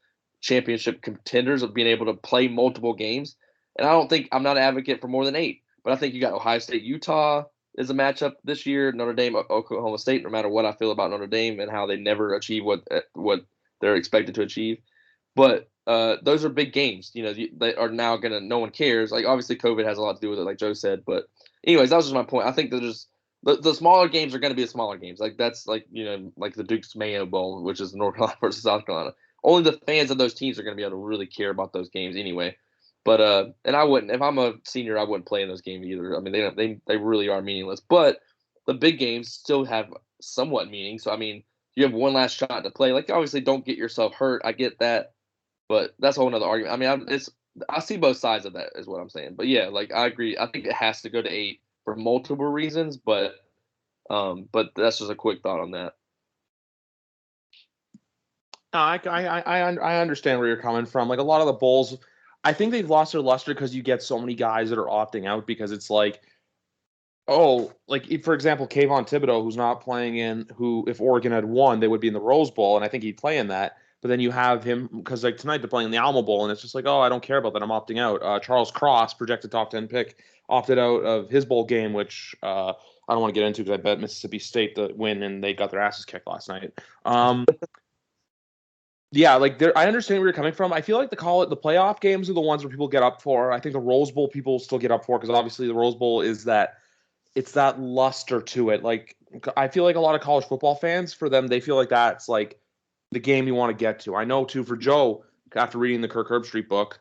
championship contenders of being able to play multiple games. And I'm not an advocate for more than 8, but I think you got Ohio State, Utah is a matchup this year, Notre Dame, Oklahoma State, no matter what I feel about Notre Dame and how they never achieve what they're expected to achieve. But those are big games. They are now going to, no one cares. Like obviously COVID has a lot to do with it, like Joe said, but anyways, that was just my point. I think there's the smaller games are going to be the smaller games. Like that's like like the Duke's Mayo Bowl, which is North Carolina versus South Carolina. Only the fans of those teams are going to be able to really care about those games anyway. But and I wouldn't, if I'm a senior, I wouldn't play in those games either. I mean, they really are meaningless. But the big games still have somewhat meaning. So I mean, you have one last shot to play. Like obviously, don't get yourself hurt. I get that, but that's a whole other argument. I mean, I see both sides of that, is what I'm saying. But yeah, like I agree. I think it has to go to 8 for multiple reasons, but that's just a quick thought on that. No, I understand where you're coming from. Like a lot of the bowls, I think they've lost their luster because you get so many guys that are opting out because it's like, for example, Kayvon Thibodeau, who's not playing who if Oregon had won, they would be in the Rose Bowl, and I think he'd play in that. But then you have him because like tonight they're playing the Alamo Bowl, and it's just like, oh, I don't care about that. I'm opting out. Charles Cross, projected top 10 pick, opted out of his bowl game, which I don't want to get into because I bet Mississippi State the win and they got their asses kicked last night. Yeah, like I understand where you're coming from. I feel like the playoff games are the ones where people get up for. I think the Rose Bowl people still get up for because obviously the Rose Bowl is that it's that luster to it. Like I feel like a lot of college football fans, for them, they feel like that's like the game you want to get to. I know too for Joe, after reading the Kirk Herbstreit book,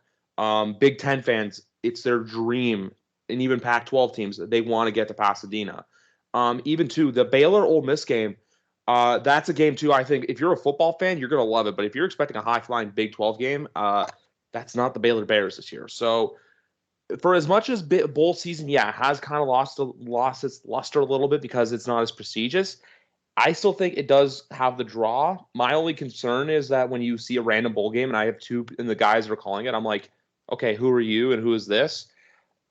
Big Ten fans, it's their dream, and even Pac-12 teams, they want to get to Pasadena. Even too the Baylor Ole Miss game, that's a game too. I think if you're a football fan, you're gonna love it. But if you're expecting a high-flying Big 12 game, that's not the Baylor Bears this year. So for as much as bowl season, yeah, has kind of lost its luster a little bit because it's not as prestigious. I still think it does have the draw. My only concern is that when you see a random bowl game and I have two and the guys that are calling it, I'm like, okay, who are you and who is this?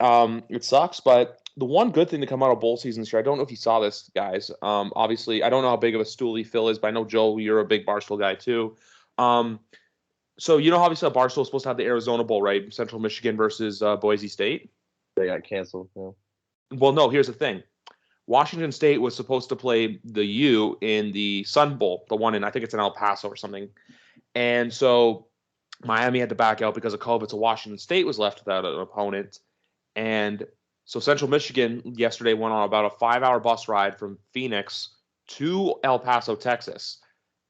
It sucks, but the one good thing to come out of bowl season this year, I don't know if you saw this, guys. Obviously, I don't know how big of a stoolie Phil is, but I know Joe, you're a big Barstool guy too. So you know, obviously, Barstool is supposed to have the Arizona Bowl, right? Central Michigan versus Boise State. They got canceled. Yeah. Well, no. Here's the thing. Washington State was supposed to play the U in the Sun Bowl, the one in, I think it's in El Paso or something. And so Miami had to back out because of COVID. So Washington State was left without an opponent. And so Central Michigan yesterday went on about a 5-hour bus ride from Phoenix to El Paso, Texas.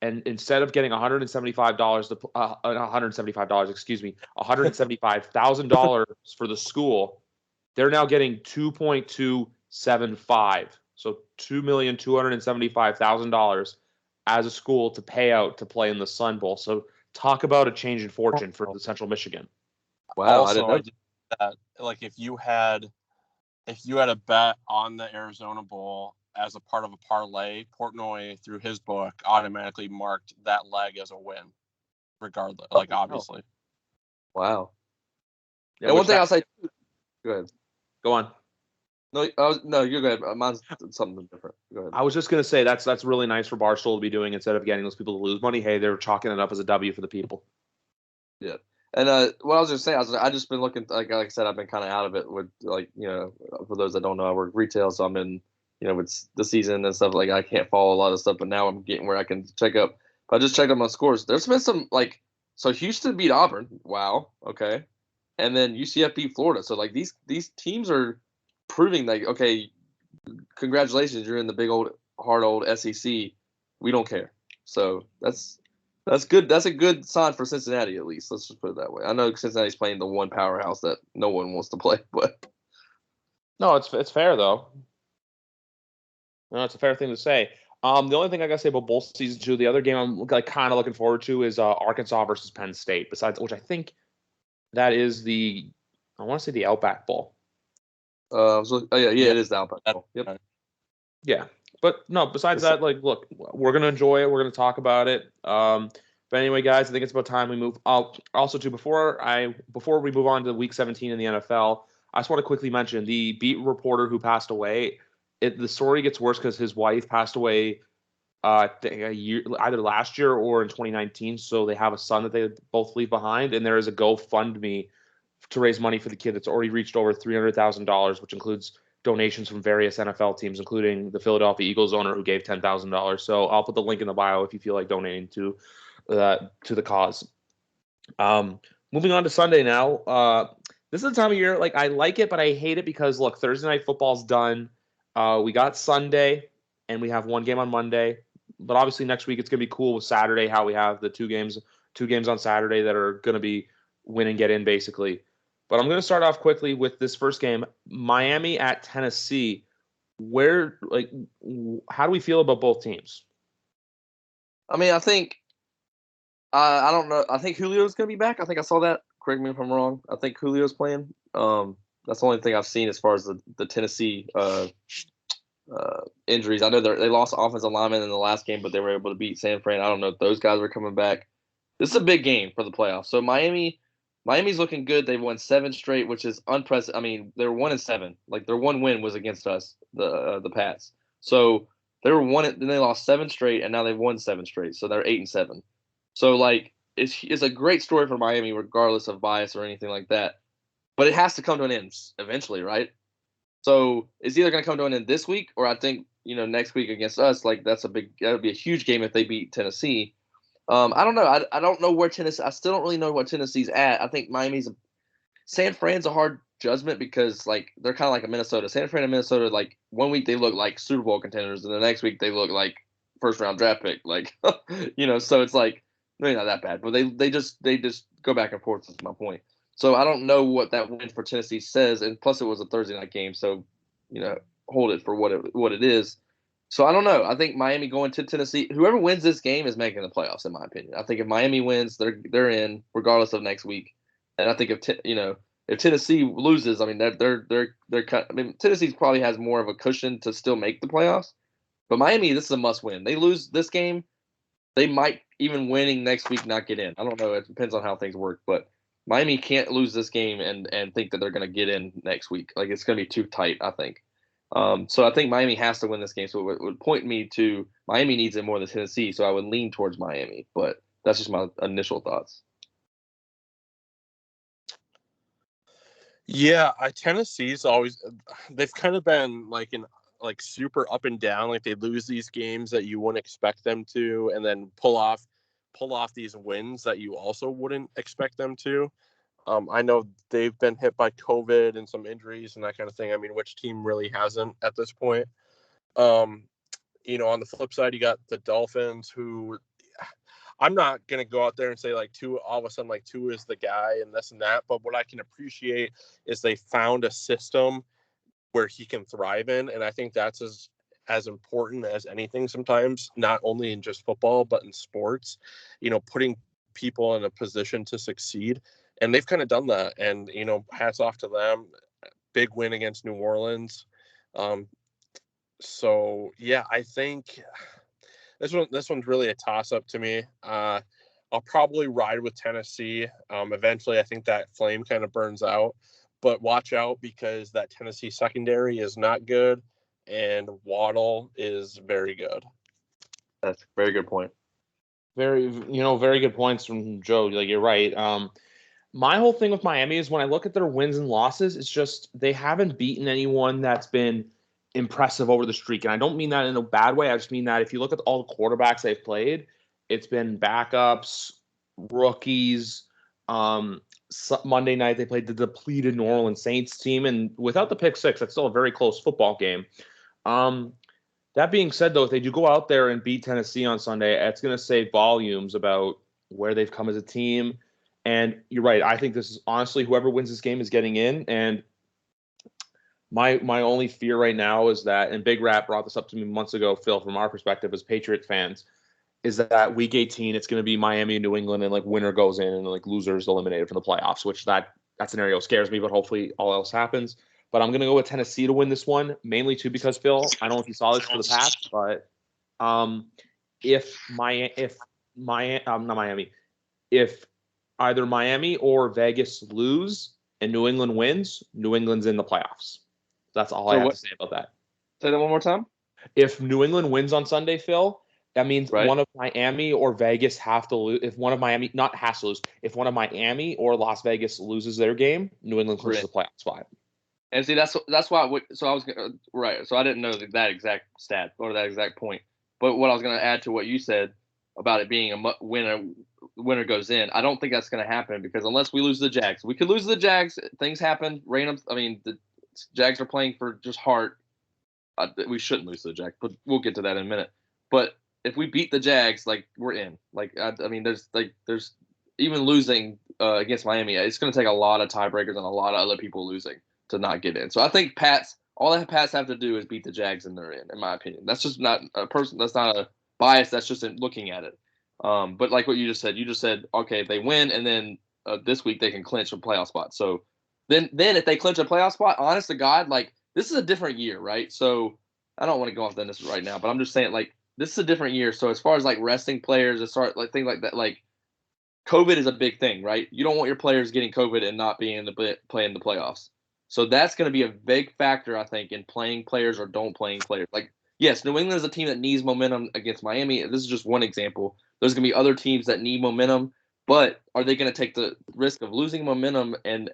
And instead of getting $175,000 for the school, they're now getting $2.275. So $2,275,000 as a school to pay out to play in the Sun Bowl. So talk about a change in fortune for the Central Michigan. Wow, also, I didn't know that. Like if you had a bet on the Arizona Bowl as a part of a parlay, Portnoy through his book automatically marked that leg as a win, regardless. Like obviously. Wow. Yeah, and one thing I'll say. Go ahead. Go on. No, you're good. Mine's something different. Go ahead. I was just gonna say that's really nice for Barstool to be doing instead of getting those people to lose money. Hey, they're chalking it up as a W for the people. Yeah, and what I was just saying, I just been looking like I said, I've been kind of out of it with for those that don't know, I work retail, so I'm in with the season and stuff. Like I can't follow a lot of stuff, but now I'm getting where I can check up. But I just checked up my scores. There's been some so Houston beat Auburn. Wow, okay, and then UCF beat Florida. So like these teams are proving like, okay, congratulations, you're in the big old hard old SEC. We don't care. So that's good. That's a good sign for Cincinnati, at least. Let's just put it that way. I know Cincinnati's playing the one powerhouse that no one wants to play, but no, it's fair though. No, it's a fair thing to say. The only thing I gotta say about bowl season 2, the other game I'm kind of looking forward to is Arkansas versus Penn State. Besides which, I think that is I want to say the Outback Bowl. It is the Outback Bowl. Yep. Yeah, but no. Besides that, look, we're gonna enjoy it. We're gonna talk about it. But anyway, guys, I think it's about time we move. Also, too, before we move on to Week 17 in the NFL, I just want to quickly mention the beat reporter who passed away. The story gets worse because his wife passed away a year, either last year or in 2019. So they have a son that they both leave behind, and there is a GoFundMe to raise money for the kid that's already reached over $300,000, which includes donations from various NFL teams, including the Philadelphia Eagles owner who gave $10,000. So I'll put the link in the bio if you feel like donating to the cause. Moving on to Sunday now. This is the time of year, I like it, but I hate it because, look, Thursday night football's done. We got Sunday, and we have one game on Monday. But obviously next week it's going to be cool with Saturday, how we have the two games on Saturday that are going to be win and get in, basically. But I'm going to start off quickly with this first game, Miami at Tennessee. How do we feel about both teams? I mean, I think I don't know. I think Julio's going to be back. I think I saw that. Correct me if I'm wrong. I think Julio's playing. That's the only thing I've seen as far as the Tennessee injuries. I know they lost offensive lineman in the last game, but they were able to beat San Fran. I don't know if those guys are coming back. This is a big game for the playoffs. So Miami's looking good. They've won 7 straight, which is unprecedented. I mean, they're 1-7. Like their one win was against us, the Pats. So they were then they lost 7 straight, and now they've won 7 straight. So they're 8-7. So like it's a great story for Miami, regardless of bias or anything like that. But it has to come to an end eventually, right? So it's either going to come to an end this week, or I think next week against us. Like that would be a huge game if they beat Tennessee. I don't know. I don't know where Tennessee. I still don't really know what Tennessee's at. I think San Fran's a hard judgment because like they're kind of like a Minnesota. San Fran and Minnesota, like one week they look like Super Bowl contenders, and the next week they look like first round draft pick. Like so it's like maybe not that bad, but they just go back and forth. Is my point. So I don't know what that win for Tennessee says, and plus it was a Thursday night game, so hold it for what it is. So I don't know. I think Miami going to Tennessee, whoever wins this game is making the playoffs, in my opinion. I think if Miami wins, they're in regardless of next week. And I think if Tennessee loses, I mean they're cut. I mean Tennessee probably has more of a cushion to still make the playoffs. But Miami, this is a must win. They lose this game, they might even winning next week not get in. I don't know. It depends on how things work, but Miami can't lose this game and think that they're going to get in next week. Like it's going to be too tight, I think. So I think Miami has to win this game. So it would point me to Miami needs it more than Tennessee. So I would lean towards Miami, but that's just my initial thoughts. Yeah, Tennessee's always they've kind of been like super up and down. Like they lose these games that you wouldn't expect them to, and then pull off these wins that you also wouldn't expect them to. I know they've been hit by COVID and some injuries and that kind of thing. I mean, which team really hasn't at this point? On the flip side, you got the Dolphins, who I'm not going to go out there and say like Tua, all of a sudden like Tua is the guy and this and that. But what I can appreciate is they found a system where he can thrive in. And I think that's as important as anything sometimes, not only in just football, but in sports, putting people in a position to succeed. And they've kind of done that. And, hats off to them. Big win against New Orleans. So, yeah, I think this one's really a toss-up to me. I'll probably ride with Tennessee. Eventually, I think that flame kind of burns out. But watch out because that Tennessee secondary is not good, and Waddle is very good. That's a very good point. Very good points from Joe. Like you're right. My whole thing with Miami is when I look at their wins and losses, it's just they haven't beaten anyone that's been impressive over the streak. And I don't mean that in a bad way. I just mean that if you look at all the quarterbacks they've played, it's been backups, rookies. Monday night they played the depleted New Orleans Saints team, and without the pick six, that's still a very close football game. That being said, though, if they do go out there and beat Tennessee on Sunday, it's going to say volumes about where they've come as a team. And you're right. I think this is honestly whoever wins this game is getting in. And my only fear right now is that, and Big Rat brought this up to me months ago, Phil, from our perspective as Patriot fans, is that week 18, it's going to be Miami and New England, and like winner goes in and like losers eliminated from the playoffs, which that scenario scares me, but hopefully all else happens. But I'm going to go with Tennessee to win this one, mainly too because, Phil, I don't know if you saw this for the past, but if either Miami or Vegas lose and New England wins, New England's in the playoffs. That's all I have to say about that. Say that one more time. If New England wins on Sunday, Phil, that means one of Miami or Vegas have to lose. If one of Miami not has to lose, if one of Miami or Las Vegas loses their game, New England clinches the playoff spot. And see, that's why. So I was right. So I didn't know that exact stat or that exact point. But what I was going to add to what you said about it being a winner goes in, I don't think that's going to happen because unless we lose the Jags, we could lose the Jags. Things happen. Random. I mean, the Jags are playing for just heart. We shouldn't lose to the Jags, but we'll get to that in a minute. But if we beat the Jags, like we're in. Like I mean, there's even losing against Miami, it's going to take a lot of tiebreakers and a lot of other people losing to not get in. So I think all that Pats have to do is beat the Jags and they're in my opinion. That's just not a person. That's not a bias. That's just in looking at it. But like what you just said, okay, if they win and then this week they can clinch a playoff spot. So then if they clinch a playoff spot, honest to God, like this is a different year, right? So I don't want to go off on this right now, but I'm just saying like this is a different year. So as far as like resting players, as far as like things like that, like COVID is a big thing, right? You don't want your players getting COVID and not being able to play in the playoffs. So that's going to be a big factor, I think, in playing players or don't playing players. Like yes, New England is a team that needs momentum against Miami. This is just one example. There's going to be other teams that need momentum, but are they going to take the risk of losing momentum and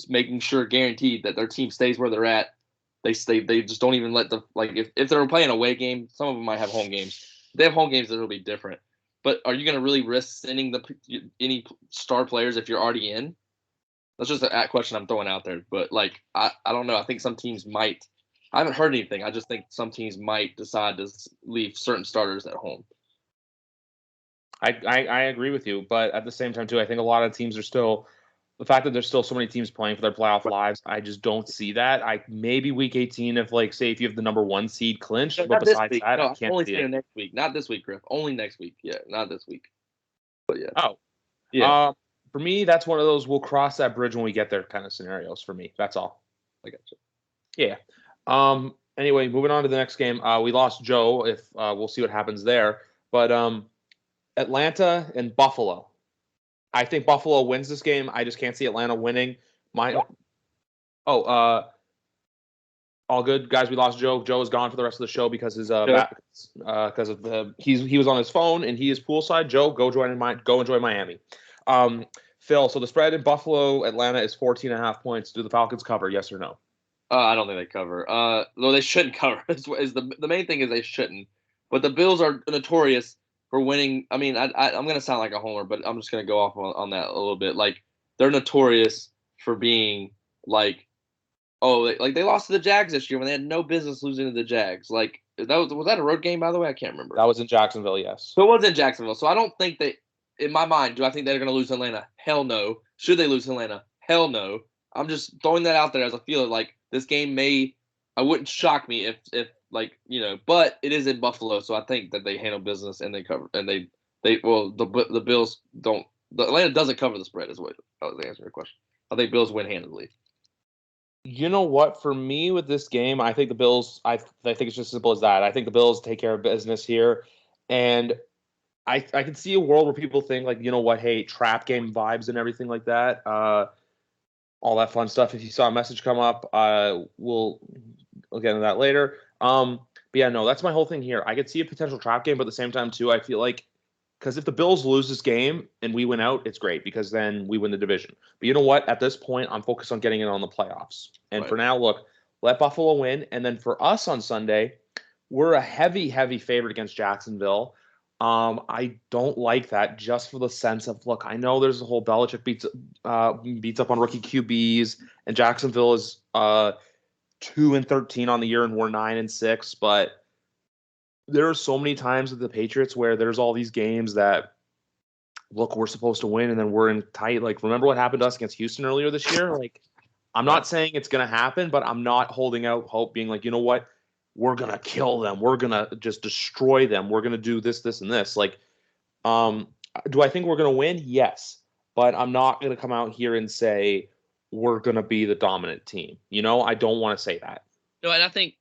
making sure guaranteed that their team stays where they're at? They just don't even let if they're playing away game, some of them might have home games. If they have home games, it'll be different. But are you going to really risk sending any star players if you're already in? That's just a question I'm throwing out there. But I don't know. I think some teams might. I haven't heard anything. I just think some teams might decide to leave certain starters at home. I agree with you, but at the same time too, I think a lot of teams are still the fact that there's still so many teams playing for their playoff lives. I just don't see that. Maybe week 18 if say if you have the number 1 seed clinched, but besides that, I can't see it. Next week, not this week, Griff. Only next week. Yeah, not this week. But yeah. Oh, yeah. For me, that's one of those we'll cross that bridge when we get there kind of scenarios. For me, that's all. I got you. Yeah. Anyway, moving on to the next game. We lost Joe. If we'll see what happens there, but Atlanta and Buffalo. I think Buffalo wins this game. I just can't see Atlanta winning. All good, guys. We lost Joe. Joe is gone for the rest of the show because he was on his phone and he is poolside. Joe, go enjoy Miami. Phil, so the spread in Buffalo, Atlanta is 14.5 points. Do the Falcons cover? Yes or no? I don't think they cover. No, they shouldn't cover. The main thing is they shouldn't. But the Bills are notorious for winning. I mean, I'm going to sound like a homer, but I'm just going to go off on that a little bit. They're notorious for being they lost to the Jags this year when they had no business losing to the Jags. Was that a road game, by the way? I can't remember. That was in Jacksonville, yes. So it was in Jacksonville. So I don't think in my mind, do I think they're going to lose Atlanta? Hell no. Should they lose Atlanta? Hell no. I'm just throwing that out there as I feel this game I wouldn't shock me if but it is in Buffalo, so I think that they handle business and they cover, and the Bills don't. The Atlanta doesn't cover the spread, is what I was answering your question. I think Bills win handily. You know what? For me with this game, I think the Bills. I think it's just as simple as that. I think the Bills take care of business here, and I can see a world where people think hey, trap game vibes and everything like that. All that fun stuff. If you saw a message come up, we'll get into that later. But yeah, no, that's my whole thing here. I could see a potential trap game, but at the same time too, I feel because if the Bills lose this game and we win out, it's great because then we win the division. But you know what? At this point, I'm focused on getting in on the playoffs. And for now, look, let Buffalo win. And then for us on Sunday, we're a heavy, heavy favorite against Jacksonville. I don't like that just for the sense of, look, I know there's a whole Belichick beats up on rookie QBs, and Jacksonville is 2-13 on the year and we're 9-6, but there are so many times with the Patriots where there's all these games that, look, we're supposed to win and then we're in tight. Remember what happened to us against Houston earlier this year? I'm not saying it's going to happen, but I'm not holding out hope being you know what? We're going to kill them. We're going to just destroy them. We're going to do this, this, and this. Do I think we're going to win? Yes. But I'm not going to come out here and say we're going to be the dominant team. I don't want to say that. No, and I think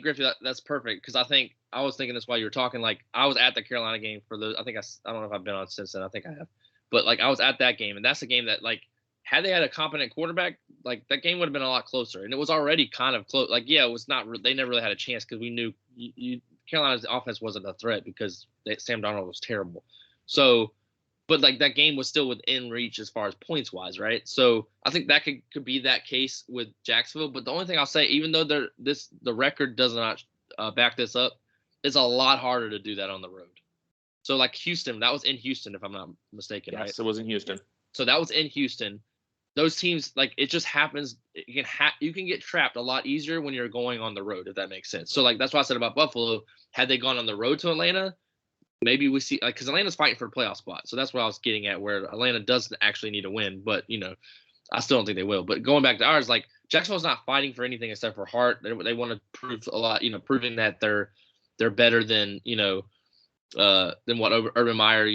Griffey, that's perfect because I was thinking this while you were talking. I was at the Carolina game for I don't know if I've been on since then. I think I have, but I was at that game, and that's a game that had they had a competent quarterback, that game would have been a lot closer, and it was already kind of close. It was not. They never really had a chance because we knew Carolina's offense wasn't a threat because Sam Darnold was terrible. So, but that game was still within reach as far as points wise, right? So I think that could be that case with Jacksonville. But the only thing I'll say, even though the record does not back this up, it's a lot harder to do that on the road. So Houston, that was in Houston, if I'm not mistaken, right? Yes, it was in Houston. So that was in Houston. Those teams, it just happens. You can get trapped a lot easier when you're going on the road, if that makes sense. So that's why I said about Buffalo. Had they gone on the road to Atlanta, maybe we see because Atlanta's fighting for a playoff spot. So that's what I was getting at, where Atlanta doesn't actually need to win, but I still don't think they will. But going back to ours, Jacksonville's not fighting for anything except for heart. They want to prove a lot, proving that they're better than what Urban Meyer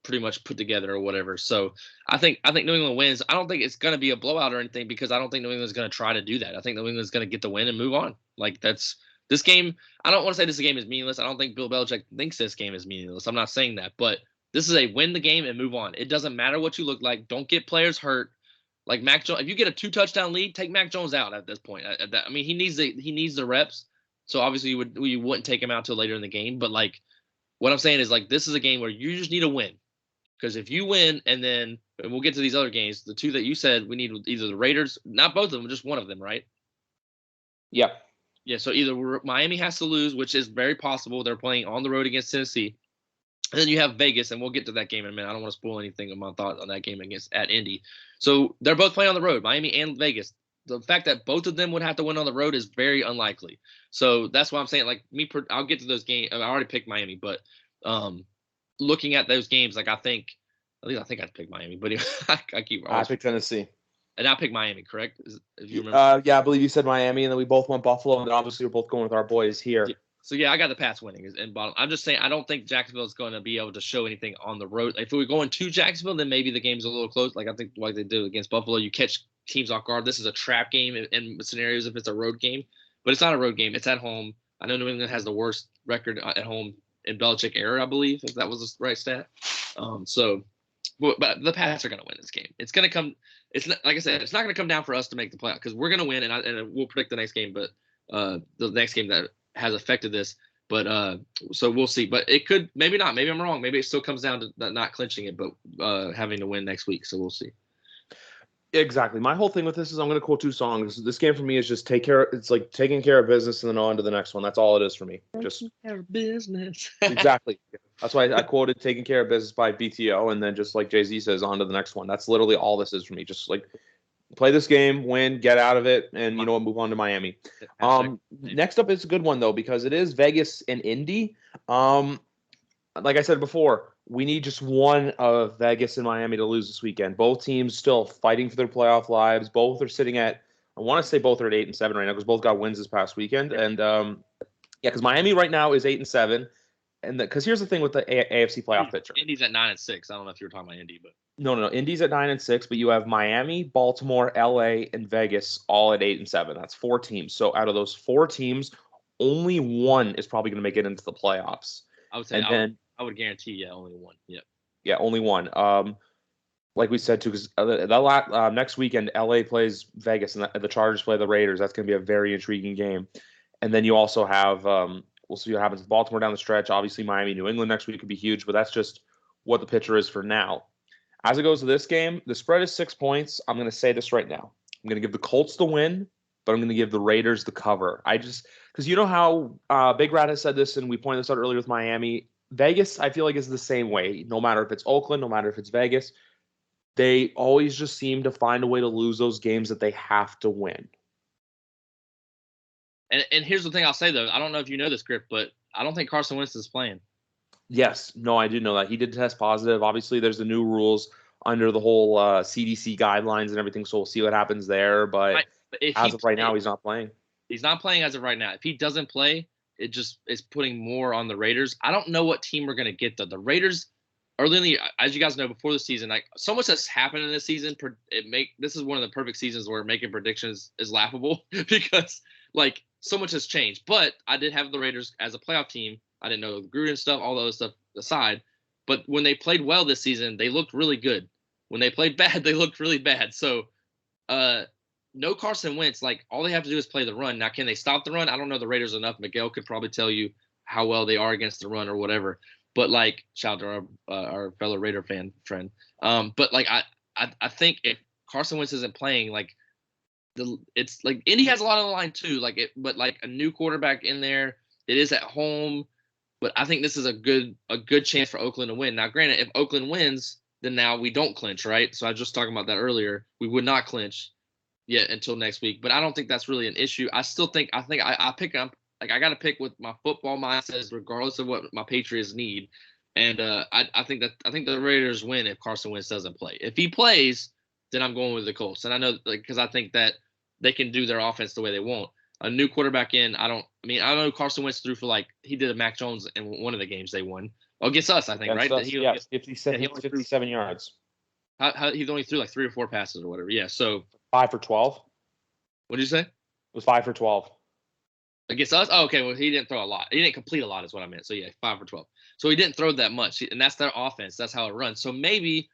pretty much put together or whatever. So I think New England wins. I don't think it's going to be a blowout or anything because I don't think New England's going to try to do that. I think New England's going to get the win and move on. That's this game. I don't want to say this game is meaningless. I don't think Bill Belichick thinks this game is meaningless. I'm not saying that, but this is a win the game and move on. It doesn't matter what you look like. Don't get players hurt. Mac Jones, if you get a 2-touchdown lead, take Mac Jones out at this point. He needs the reps. So obviously you wouldn't take him out till later in the game. But like what I'm saying is like this is a game where you just need a win. Because if you win and we'll get to these other games, the two that you said we need either the Raiders, not both of them, just one of them, right? Yep. Yeah, so either Miami has to lose, which is very possible. They're playing on the road against Tennessee. And then you have Vegas, and we'll get to that game in a minute. I don't want to spoil anything of my thought on that game at Indy. So they're both playing on the road, Miami and Vegas. The fact that both of them would have to win on the road is very unlikely. So that's why I'm saying, like, I'll get to those games. I already picked Miami, but looking at those games, like, I think I'd pick Miami, but I picked Tennessee. And I picked Miami, correct? If you remember. Yeah, I believe you said Miami, and then we both went Buffalo, and then obviously we're both going with our boys here. Yeah. So yeah, I got the Pats winning in bottom. I'm just saying I don't think Jacksonville is going to be able to show anything on the road. If we were going to Jacksonville, then maybe the game's a little close. Like I think like they did against Buffalo, you catch teams off guard. This is a trap game in scenarios if it's a road game, but it's not a road game. It's at home. I know New England has the worst record at home in Belichick era, I believe, if that was the right stat. But the Pats are going to win this game. It's going to come. It's not, like I said, it's not going to come down for us to make the playoff because we're going to win, and we'll predict the next game. But the next game that has affected this. But so we'll see. But it could, maybe not. Maybe I'm wrong. Maybe it still comes down to not clinching it, but having to win next week. So we'll see. Exactly. My whole thing with this is I'm going to quote two songs. This game for me is just it's like taking care of business and then on to the next one. That's all it is for me. Just taking care of business. Exactly. That's why I quoted "Taking Care of Business" by BTO, and then just like Jay-Z says, on to the next one. That's literally all this is for me. Just like play this game, win, get out of it, and you know what, move on to Miami. Next up is a good one though because it is Vegas and Indy. Like I said before, we need just one of Vegas and Miami to lose this weekend. Both teams still fighting for their playoff lives. Both are sitting at, I want to say both are at 8-7 right now because both got wins this past weekend. And because Miami right now is 8-7. And because here's the thing with the AFC playoff picture. Indy's at 9-6. I don't know if you were talking about Indy, but no. Indy's at 9-6, but you have Miami, Baltimore, LA, and Vegas all at 8-7. That's 4 teams. So out of those 4 teams, only one is probably going to make it into the playoffs. I would say, I would guarantee, only one. Yep. Yeah, only one. Like we said too, because next weekend LA plays Vegas and the Chargers play the Raiders. That's going to be a very intriguing game. And then you also have we'll see what happens with Baltimore down the stretch. Obviously, Miami, New England next week could be huge, but that's just what the picture is for now. As it goes to this game, the spread is 6 points. I'm going to say this right now. I'm going to give the Colts the win, but I'm going to give the Raiders the cover. Because you know how Big Rat has said this, and we pointed this out earlier with Miami. Vegas, I feel like, is the same way. No matter if it's Oakland, no matter if it's Vegas, they always just seem to find a way to lose those games that they have to win. And here's the thing I'll say, though. I don't know if you know this, Griff, but I don't think Carson Wentz is playing. Yes. No, I do know that. He did test positive. Obviously, there's the new rules under the whole CDC guidelines and everything, so we'll see what happens there. But as of right now, he's not playing. He's not playing as of right now. If he doesn't play, it just is putting more on the Raiders. I don't know what team we're going to get, though. The Raiders, early in the, as you guys know, before the season, like so much has happened in this season. This is one of the perfect seasons where making predictions is laughable because like so much has changed. But I did have the Raiders as a playoff team. I didn't know the Gruden stuff, all those stuff aside. But when they played well this season, they looked really good. When they played bad, they looked really bad. So, no Carson Wentz. Like all they have to do is play the run. Now, can they stop the run? I don't know the Raiders enough. Miguel could probably tell you how well they are against the run or whatever. But like, shout out to our fellow Raider friend. But like, I think if Carson Wentz isn't playing, like, it's like Indy has a lot on the line too. But like a new quarterback in there, it is at home. But I think this is a good chance for Oakland to win. Now, granted, if Oakland wins, then now we don't clinch, right? So I was just talking about that earlier. We would not clinch yet until next week. But I don't think that's really an issue. I pick up. Like I got to pick with my football mindset, regardless of what my Patriots need. And I think the Raiders win if Carson Wentz doesn't play. If he plays, then I'm going with the Colts. And I know, like, because I think that they can do their offense the way they want. A new quarterback in, I know Carson Wentz threw for like he did a Mac Jones in one of the games they won. Against us, I think, against right? Us, 57 yards. He only threw like 3 or 4 passes or whatever. Yeah, so 5 for 12. What did you say? It was 5 for 12. Against us? Oh, okay. Well, he didn't throw a lot. He didn't complete a lot is what I meant. So, yeah, 5 for 12. So, he didn't throw that much. And that's their offense. That's how it runs. So, maybe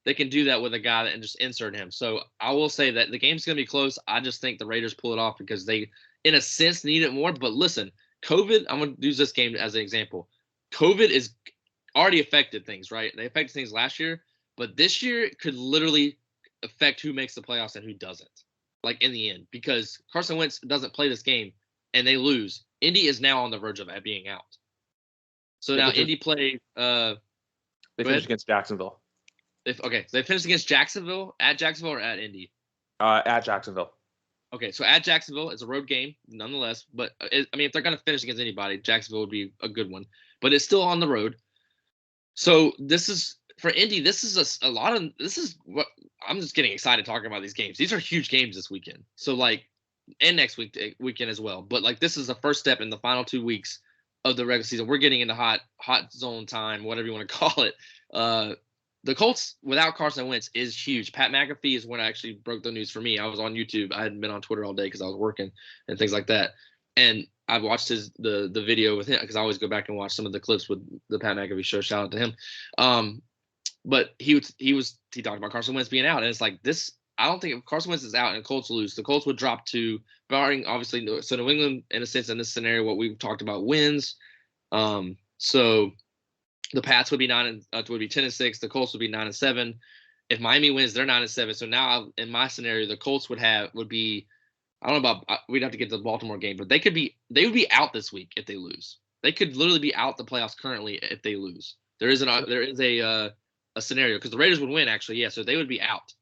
they can do that with a guy and just insert him. So, I will say that the game's going to be close. I just think the Raiders pull it off because they in a sense, need it more. But listen, COVID, I'm going to use this game as an example. COVID is already affected things, right? They affected things last year, but this year it could literally affect who makes the playoffs and who doesn't, like in the end, because Carson Wentz doesn't play this game and they lose. Indy is now on the verge of being out. So now Indy play. They finished against Jacksonville. So they finished against Jacksonville, at Jacksonville or at Indy? At Jacksonville. Okay, so at Jacksonville, it's a road game nonetheless. But if they're going to finish against anybody, Jacksonville would be a good one. But it's still on the road. So this is for Indy. This is this is what I'm just getting excited talking about these games. These are huge games this weekend. So and next weekend as well. But this is the first step in the final 2 weeks of the regular season. We're getting into hot zone time, whatever you want to call it. The Colts without Carson Wentz is huge. Pat McAfee is when I actually broke the news for me. I was on YouTube. I hadn't been on Twitter all day because I was working and things like that. And I watched the video with him because I always go back and watch some of the clips with the Pat McAfee show. Shout out to him. But he talked about Carson Wentz being out, and it's like this. I don't think if Carson Wentz is out and Colts lose, the Colts would drop to, barring obviously, so New England in a sense in this scenario, what we've talked about wins. So the Pats would be 10-6. The Colts would be 9-7. If Miami wins, they're 9-7. So now in my scenario, the Colts would be. I don't know about. We'd have to get to the Baltimore game, but they would be out this week if they lose. They could literally be out the playoffs currently if they lose. There is a scenario because the Raiders would win actually. Yeah, so they would be out.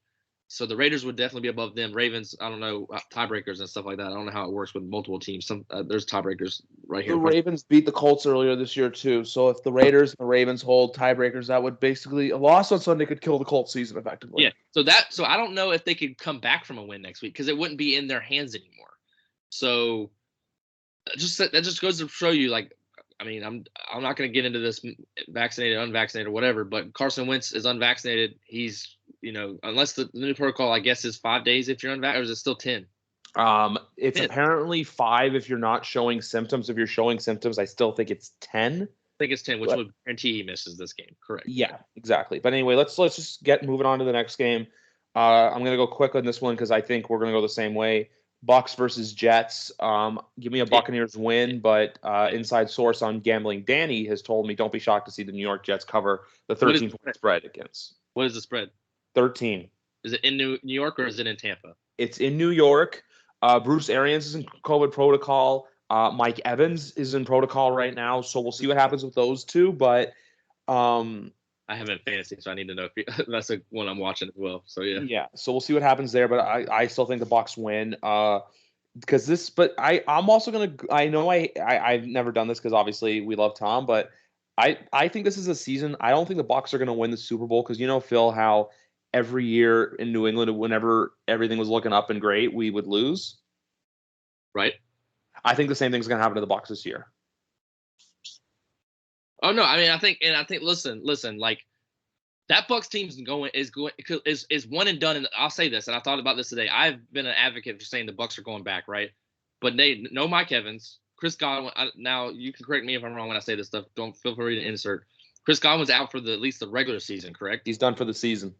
So the Raiders would definitely be above them. Ravens, I don't know, tiebreakers and stuff like that. I don't know how it works with multiple teams. There's tiebreakers right here. The Ravens beat the Colts earlier this year too. So if the Raiders and the Ravens hold tiebreakers, that would basically a loss on Sunday could kill the Colts season effectively. Yeah. So I don't know if they could come back from a win next week because it wouldn't be in their hands anymore. So that just goes to show you, I'm not going to get into this vaccinated, unvaccinated, or whatever, but Carson Wentz is unvaccinated. He's, unless the new protocol, I guess, is 5 days if you're unvaccinated, or is it still 10? It's 10. Apparently 5 if you're not showing symptoms. If you're showing symptoms, I still think it's 10. I think it's 10, which would guarantee he misses this game. Correct. Yeah, exactly. But anyway, let's just get moving on to the next game. I'm going to go quick on this one because I think we're going to go the same way. Bucks versus Jets. Give me a Buccaneers win, but inside source on gambling, Danny, has told me don't be shocked to see the New York Jets cover the 13-point spread against. What is the spread? 13. Is it in New York or is it in Tampa? It's in New York. Bruce Arians is in COVID protocol. Mike Evans is in protocol right now, so we'll see what happens with those two. But I haven't fantasy, so I need to know if that's the one I'm watching as well. So yeah. Yeah. So we'll see what happens there, but I still think the Bucs win. Because this, but I'm also gonna. I know I've never done this because obviously we love Tom, but I think this is a season. I don't think the Bucs are gonna win the Super Bowl because Phil, how every year in New England, whenever everything was looking up and great, we would lose. Right. I think the same thing's gonna happen to the Bucs this year. Oh no, I think listen, that Bucs team is one and done. And I'll say this, and I thought about this today. I've been an advocate for saying the Bucs are going back, right? But no Mike Evans, Chris Godwin. Now you can correct me if I'm wrong when I say this stuff. Don't feel free to insert. Chris Godwin's out for at least the regular season, correct? He's done for the season.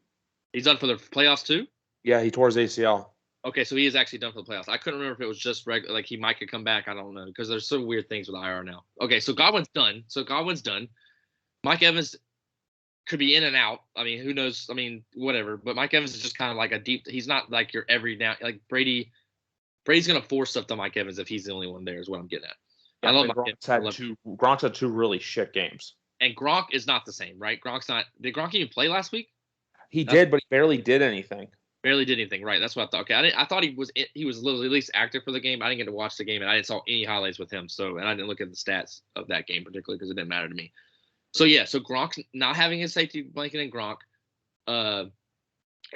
He's done for the playoffs too? Yeah, he tore his ACL. Okay, so he is actually done for the playoffs. I couldn't remember if it was just regular, like he might could come back. I don't know because there's some weird things with IR now. Okay, so Godwin's done. Mike Evans could be in and out. Who knows? Whatever. But Mike Evans is just kind of like a deep. He's not like your every down. Like Brady. Brady's gonna force stuff to Mike Evans if he's the only one there. Is what I'm getting at. Yeah, I love Gronk's had two really shit games. And Gronk is not the same, right? Gronk's not. Did Gronk even play last week? He did, but he barely did anything. Barely did anything, right? That's what I thought. Okay, I thought he was literally at least active for the game. I didn't get to watch the game, and I didn't saw any highlights with him. So, and I didn't look at the stats of that game particularly because it didn't matter to me. So yeah, so Gronk's not having his safety blanket in Gronk.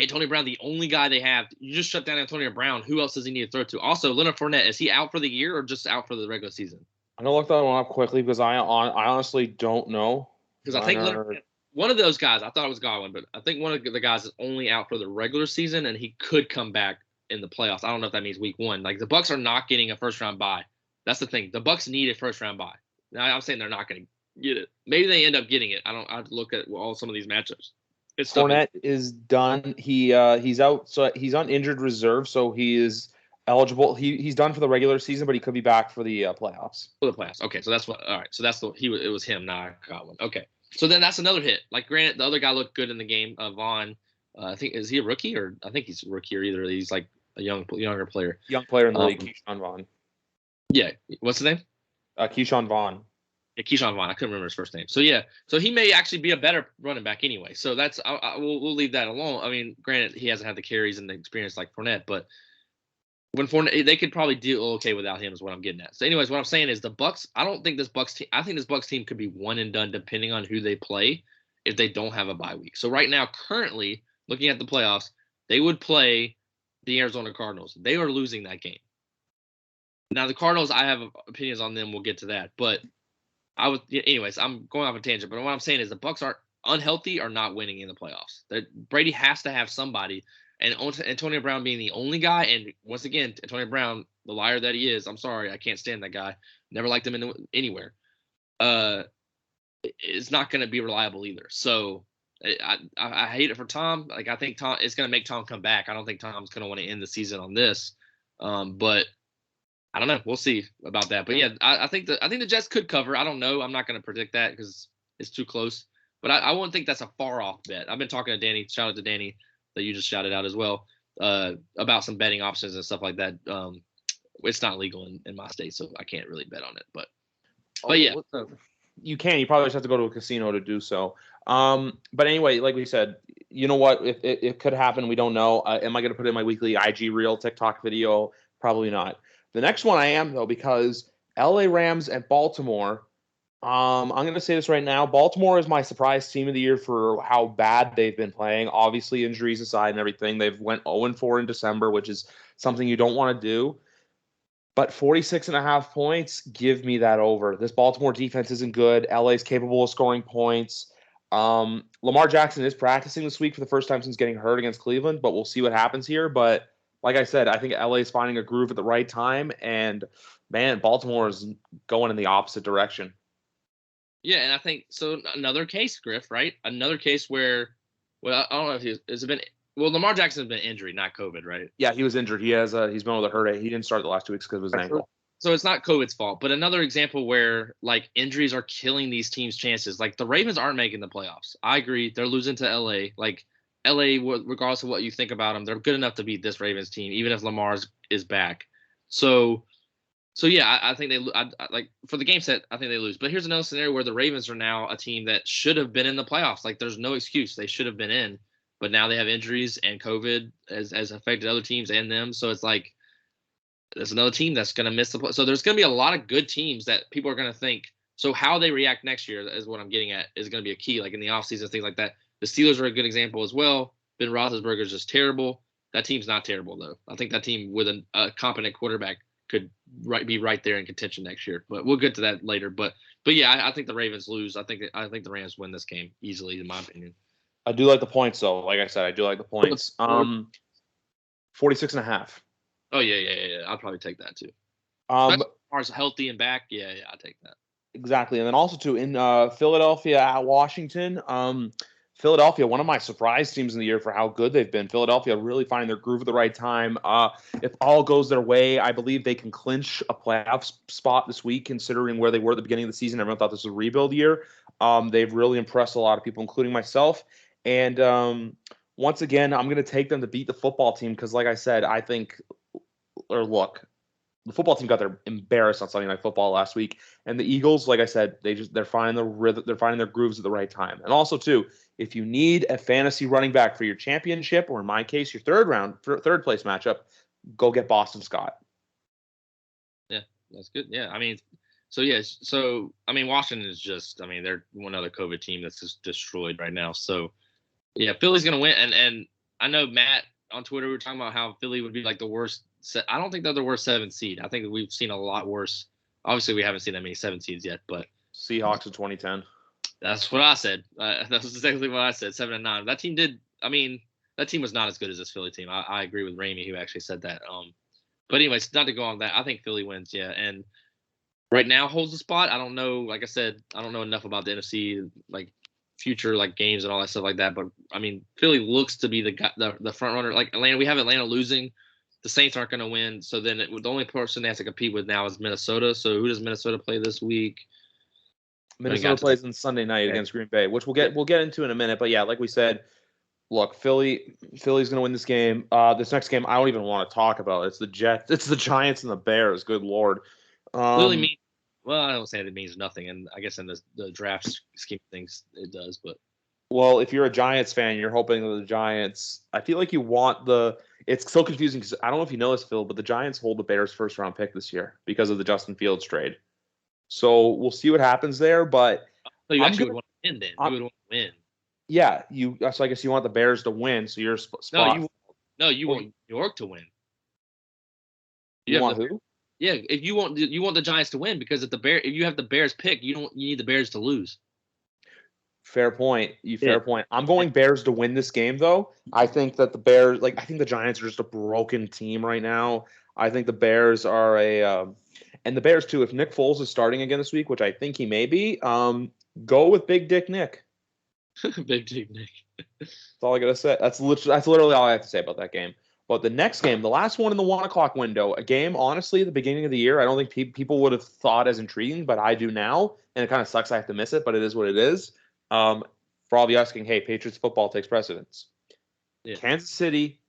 Antonio Brown, the only guy they have. You just shut down Antonio Brown. Who else does he need to throw to? Also, Leonard Fournette, is he out for the year or just out for the regular season? I'm gonna look that one up quickly because I honestly don't know. Because I think one of those guys, I thought it was Godwin, but I think one of the guys is only out for the regular season, and he could come back in the playoffs. I don't know if that means week 1. Like the Bucs are not getting a first round bye. That's the thing. The Bucs need a first round bye. Now I'm saying they're not going to get it. Maybe they end up getting it. I have to look at all some of these matchups. Fournette is done. He's out, so he's on injured reserve. So he is eligible. He's done for the regular season, but he could be back for the playoffs. For the playoffs. Okay, so that's what. All right, so that's it was him. Now I got one. Okay, so then that's another hit. Like, granted, the other guy looked good in the game. Vaughn, I think, is he a rookie, or I think he's a rookie, or either he's like a younger player. Young player in the league, Keyshawn Vaughn. Yeah, what's his name? Keyshawn Vaughn. Yeah, Keyshawn Vaughn. I couldn't remember his first name. So yeah, so he may actually be a better running back anyway. So that's we'll leave that alone. I mean, granted, he hasn't had the carries and the experience like Fournette, but when Fournette, they could probably deal okay without him, is what I'm getting at. So, anyways, what I'm saying is the Bucs. I don't think this Bucs team. I think this Bucs team could be one and done depending on who they play if they don't have a bye week. So right now, currently looking at the playoffs, they would play the Arizona Cardinals. They are losing that game. Now the Cardinals, I have opinions on them. We'll get to that, but anyways, I'm going off a tangent. But what I'm saying is the Bucs are unhealthy or not winning in the playoffs. Brady has to have somebody. And Antonio Brown being the only guy, and once again, Antonio Brown, the liar that he is, I'm sorry, I can't stand that guy. Never liked him anywhere. It's not going to be reliable either. So I hate it for Tom. Like, I think Tom, it's going to make Tom come back. I don't think Tom's going to want to end the season on this. But I don't know. We'll see about that. But yeah, I think the Jets could cover. I don't know. I'm not going to predict that because it's too close. But I wouldn't think that's a far off bet. I've been talking to Danny. Shout out to Danny, that you just shouted out as well, about some betting options and stuff like that. It's not legal in my state, so I can't really bet on it. But yeah. You can. You probably just have to go to a casino to do so. But anyway, like we said, you know what? If it could happen, we don't know. Am I going to put it in my weekly IG reel TikTok video? Probably not. The next one I am, though, because LA Rams at Baltimore. I'm going to say this right now. Baltimore is my surprise team of the year for how bad they've been playing. Obviously, injuries aside and everything. They've went 0-4 in December, which is something you don't want to do. But 46.5 points, give me that over. This Baltimore defense isn't good. LA's capable of scoring points. Lamar Jackson is practicing this week for the first time since getting hurt against Cleveland, but we'll see what happens here. But like I said, I think LA is finding a groove at the right time. And, man, Baltimore is going in the opposite direction. Yeah, and I think so. Another case, Griff, right? Another case where, well, I don't know if has it been. Well, Lamar Jackson's been injured, not COVID, right? Yeah, he was injured. He's been with a hurt. He didn't start the last 2 weeks because of his ankle. So it's not COVID's fault, but another example where like injuries are killing these teams' chances. Like the Ravens aren't making the playoffs. I agree. They're losing to LA. Like LA, regardless of what you think about them, they're good enough to beat this Ravens team, even if Lamar is back. So yeah, I think like for the game set, I think they lose. But here's another scenario where the Ravens are now a team that should have been in the playoffs. Like there's no excuse. They should have been in, but now they have injuries and COVID has affected other teams and them. So it's like there's another team that's going to miss the play. So there's going to be a lot of good teams that people are going to think. So how they react next year is what I'm getting at, is going to be a key, like in the offseason, things like that. The Steelers are a good example as well. Ben Roethlisberger is just terrible. That team's not terrible, though. I think that team with a competent quarterback could be right there in contention next year. But we'll get to that later. But yeah, I think the Ravens lose. I think the Rams win this game easily, in my opinion. I do like the points, though. Like I said, I do like the points. 46.5. Oh, yeah. I'll probably take that, too. As far as healthy and back, yeah, I'll take that. Exactly. And then also, too, in Philadelphia at Washington, Philadelphia, one of my surprise teams in the year for how good they've been. Philadelphia really finding their groove at the right time. If all goes their way, I believe they can clinch a playoff spot this week, considering where they were at the beginning of the season. Everyone thought this was a rebuild year. They've really impressed a lot of people, including myself. And once again, I'm going to take them to beat the football team because, like I said, the football team got their embarrassed on Sunday Night Football last week, and the Eagles, like I said, they're finding the rhythm, they're finding their grooves at the right time. And also, too, if you need a fantasy running back for your championship, or in my case, your third place matchup, go get Boston Scott. Yeah, that's good. Yeah, I mean, Washington is just, they're one other COVID team that's just destroyed right now. So yeah, Philly's gonna win, and I know Matt on Twitter, we were talking about how Philly would be like the worst. I don't think they're the worst 7 seed. I think we've seen a lot worse. Obviously, we haven't seen that many 7 seeds yet, but Seahawks in 2010. That's what I said. That was exactly what I said. 7-9. That team that team was not as good as this Philly team. I agree with Ramey, who actually said that. But anyways, not to go on that. I think Philly wins. Yeah, and right now holds the spot. I don't know. Like I said, I don't know enough about the NFC, like future like games and all that stuff like that. But Philly looks to be the front runner. Like Atlanta, we have Atlanta losing. the Saints aren't going to win. So then the only person they have to compete with now is Minnesota. So who does Minnesota play this week? Minnesota plays on Sunday night against Green Bay, which we'll get into in a minute. But yeah, like we said, look, Philly's going to win this game. This next game, I don't even want to talk about. It's the Jets. It's the Giants and the Bears. Good Lord. Well, I don't say it means nothing, and I guess in the draft scheme of things, it does. But well, if you're a Giants fan, you're hoping that the Giants. I feel like you want the. It's so confusing because I don't know if you know this, Phil, but the Giants hold the Bears' first round pick this year because of the Justin Fields trade. So we'll see what happens there. But so you actually would want to win then. You would want to win. Yeah, so I guess you want the Bears to win. So you're spot. You want New York to win. You want who? Yeah, if you want the Giants to win because if you have the Bears pick, you need the Bears to lose. Fair point. Fair point. I'm going Bears to win this game though. I think that the Bears, I think the Giants are just a broken team right now. I think the Bears are and the Bears too. If Nick Foles is starting again this week, which I think he may be, go with Big Dick Nick. Big Dick Nick. That's all I gotta say. That's literally all I have to say about that game. But the next game, the last one in the 1 o'clock window, a game, honestly, at the beginning of the year, I don't think people would have thought as intriguing, but I do now. And it kind of sucks I have to miss it, but it is what it is. For all of you asking, hey, Patriots football takes precedence. Yeah. Kansas City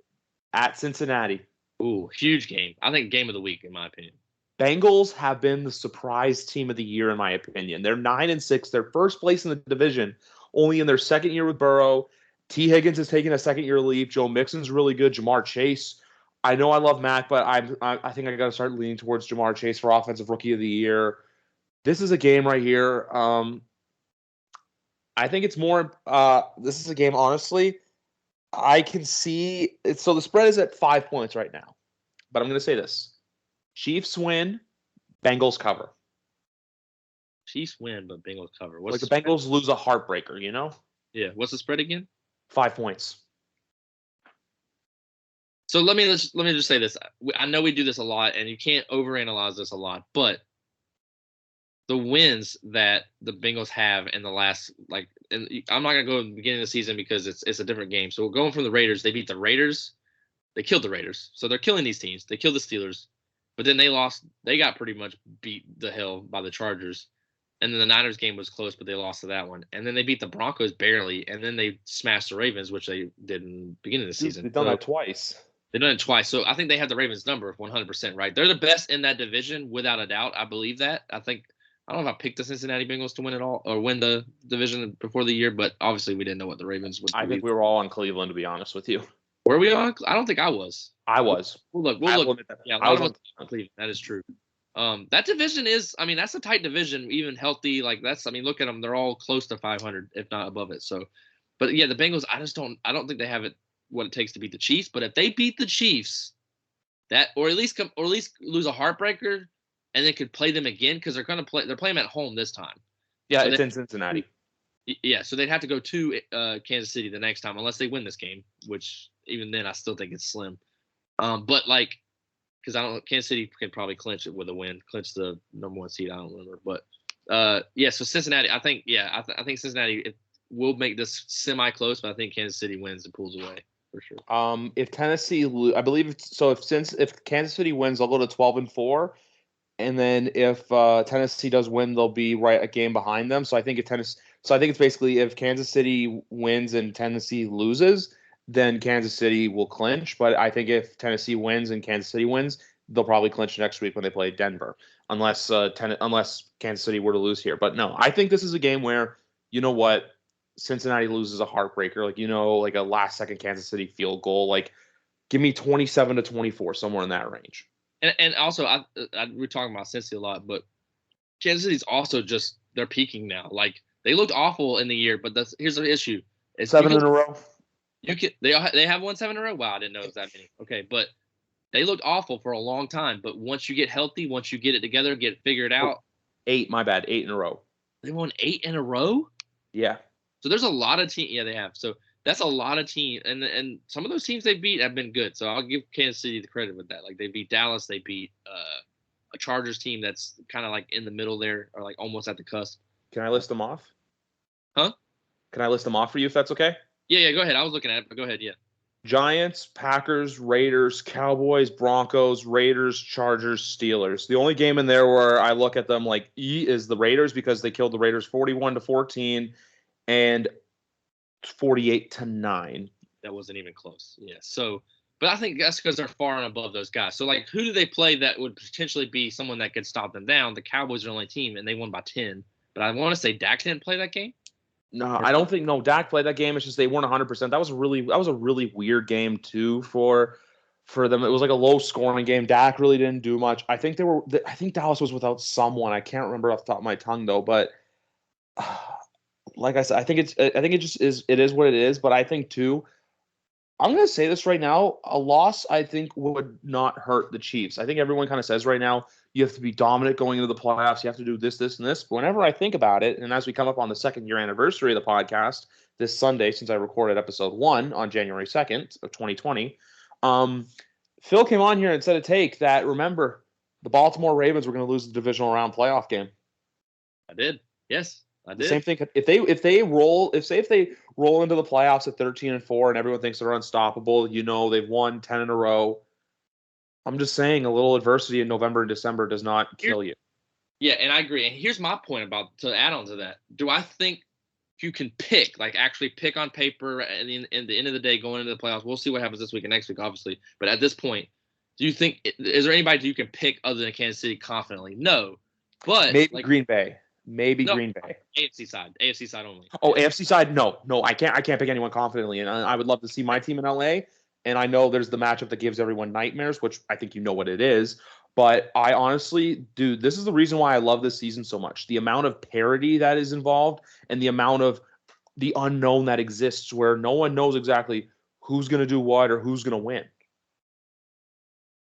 at Cincinnati. Ooh, huge game. I think game of the week, in my opinion. Bengals have been the surprise team of the year, in my opinion. They're 9-6. They're first place in the division, only in their second year with Burrow. T. Higgins is taking a second-year leap. Joe Mixon's really good. Jamar Chase. I know I love Mac, but I think I got to start leaning towards Jamar Chase for Offensive Rookie of the Year. This is a game right here. I think it's more this is a game, honestly, I can see – so the spread is at 5 points right now. But I'm going to say this. Chiefs win, Bengals cover. Chiefs win, but Bengals cover. What's the Bengals lose a heartbreaker, you know? Yeah. What's the spread again? 5 points. So let me just say this. I know we do this a lot, and you can't overanalyze this a lot, but the wins that the Bengals have in the last, and I'm not gonna go at the beginning of the season because it's a different game. So we're going from the Raiders. They beat the Raiders. They killed the Raiders. So they're killing these teams. They killed the Steelers, but then they lost. They got pretty much beat the hell by the Chargers. And then the Niners game was close, but they lost to that one. And then they beat the Broncos barely, and then they smashed the Ravens, which they did in the beginning of the season. They've done that twice. They've done it twice. So I think they have the Ravens number 100%, right? They're the best in that division, without a doubt. I believe that. I don't know if I picked the Cincinnati Bengals to win it all or win the division before the year, but obviously we didn't know what the Ravens would do. I think we were all on Cleveland, to be honest with you. Were we on? I don't think I was. I was. We'll look. Yeah, I was on Cleveland. That is true. That division is, that's a tight division, even healthy. Look at them. They're all close to 500, if not above it. So, but yeah, the Bengals, I don't think they have what it takes to beat the Chiefs. But if they beat the Chiefs, or at least lose a heartbreaker, and they could play them again because they're playing them at home this time. Yeah, so it's in Cincinnati. Yeah, so they'd have to go to Kansas City the next time unless they win this game, which even then I still think it's slim. But because Kansas City can probably clinch it with a win, clinch the number 1 seed. I don't remember, but so Cincinnati. I think Cincinnati will make this semi-close, but I think Kansas City wins and pulls away for sure. If Tennessee, I believe so. If Kansas City wins, they'll go to 12-4, and then if Tennessee does win, they'll be right a game behind them. So I think it's basically if Kansas City wins and Tennessee loses, then Kansas City will clinch. But I think if Tennessee wins and Kansas City wins, they'll probably clinch next week when they play Denver, unless Kansas City were to lose here. But no, I think this is a game where, you know what, Cincinnati loses a heartbreaker, like a last-second Kansas City field goal. Give me 27-24, somewhere in that range. And also, we're talking about Cincy a lot, but Kansas City's also just they're peaking now. They looked awful in the year, but here's the issue: 7 in a row. They have won 7 in a row. Wow, I didn't know it was that many. Okay, but they looked awful for a long time. But once you get healthy, once you get it together, get it figured out. 8, my bad. 8 in a row. They won 8 in a row? Yeah. So there's a lot of teams. Yeah, they have. So that's a lot of teams. And some of those teams they beat have been good. So I'll give Kansas City the credit with that. They beat Dallas. They beat a Chargers team that's kind of in the middle there, or almost at the cusp. Can I list them off? Huh? Can I list them off for you if that's okay? Yeah, go ahead. I was looking at it, but go ahead, yeah. Giants, Packers, Raiders, Cowboys, Broncos, Raiders, Chargers, Steelers. The only game in there where I look at them like E is the Raiders because they killed the Raiders 41-14 and 48-9. That wasn't even close. Yeah. So, but I think that's because they're far and above those guys. So, like, who do they play that would potentially be someone that could stop them down? The Cowboys are the only team, and they won by 10. But I want to say Dak didn't play that game. No, I don't think Dak played that game. It's just they weren't 100%. That was a really weird game too for them. It was like a low scoring game. Dak really didn't do much. I think Dallas was without someone. I can't remember off the top of my tongue though, but like I said, I think it just is what it is, but I think too I'm going to say this right now. A loss, I think, would not hurt the Chiefs. I think everyone kind of says right now, you have to be dominant going into the playoffs. You have to do this, this, and this. But whenever I think about it, and as we come up on the 2nd-year anniversary of the podcast this Sunday, since I recorded episode 1 on January 2nd of 2020, Phil came on here and said a take that, remember, the Baltimore Ravens were going to lose the divisional round playoff game. I did. Yes. I did. The same thing. If they roll into the playoffs at 13-4 and everyone thinks they're unstoppable, they've won 10 in a row. I'm just saying, a little adversity in November and December does not kill you. Yeah, and I agree. And here's my point to add on to that. Do I think you can pick, like actually pick on paper at the end of the day going into the playoffs? We'll see what happens this week and next week, obviously. But at this point, do you think is there anybody you can pick other than Kansas City confidently? No. But maybe Green Bay. Green Bay. AFC side only. Oh, AFC side? No, I can't pick anyone confidently, and I would love to see my team in LA. And I know there's the matchup that gives everyone nightmares, which I think you know what it is. But I honestly, dude, this is the reason why I love this season so much. The amount of parity that is involved and the amount of the unknown that exists, where no one knows exactly who's going to do what or who's going to win.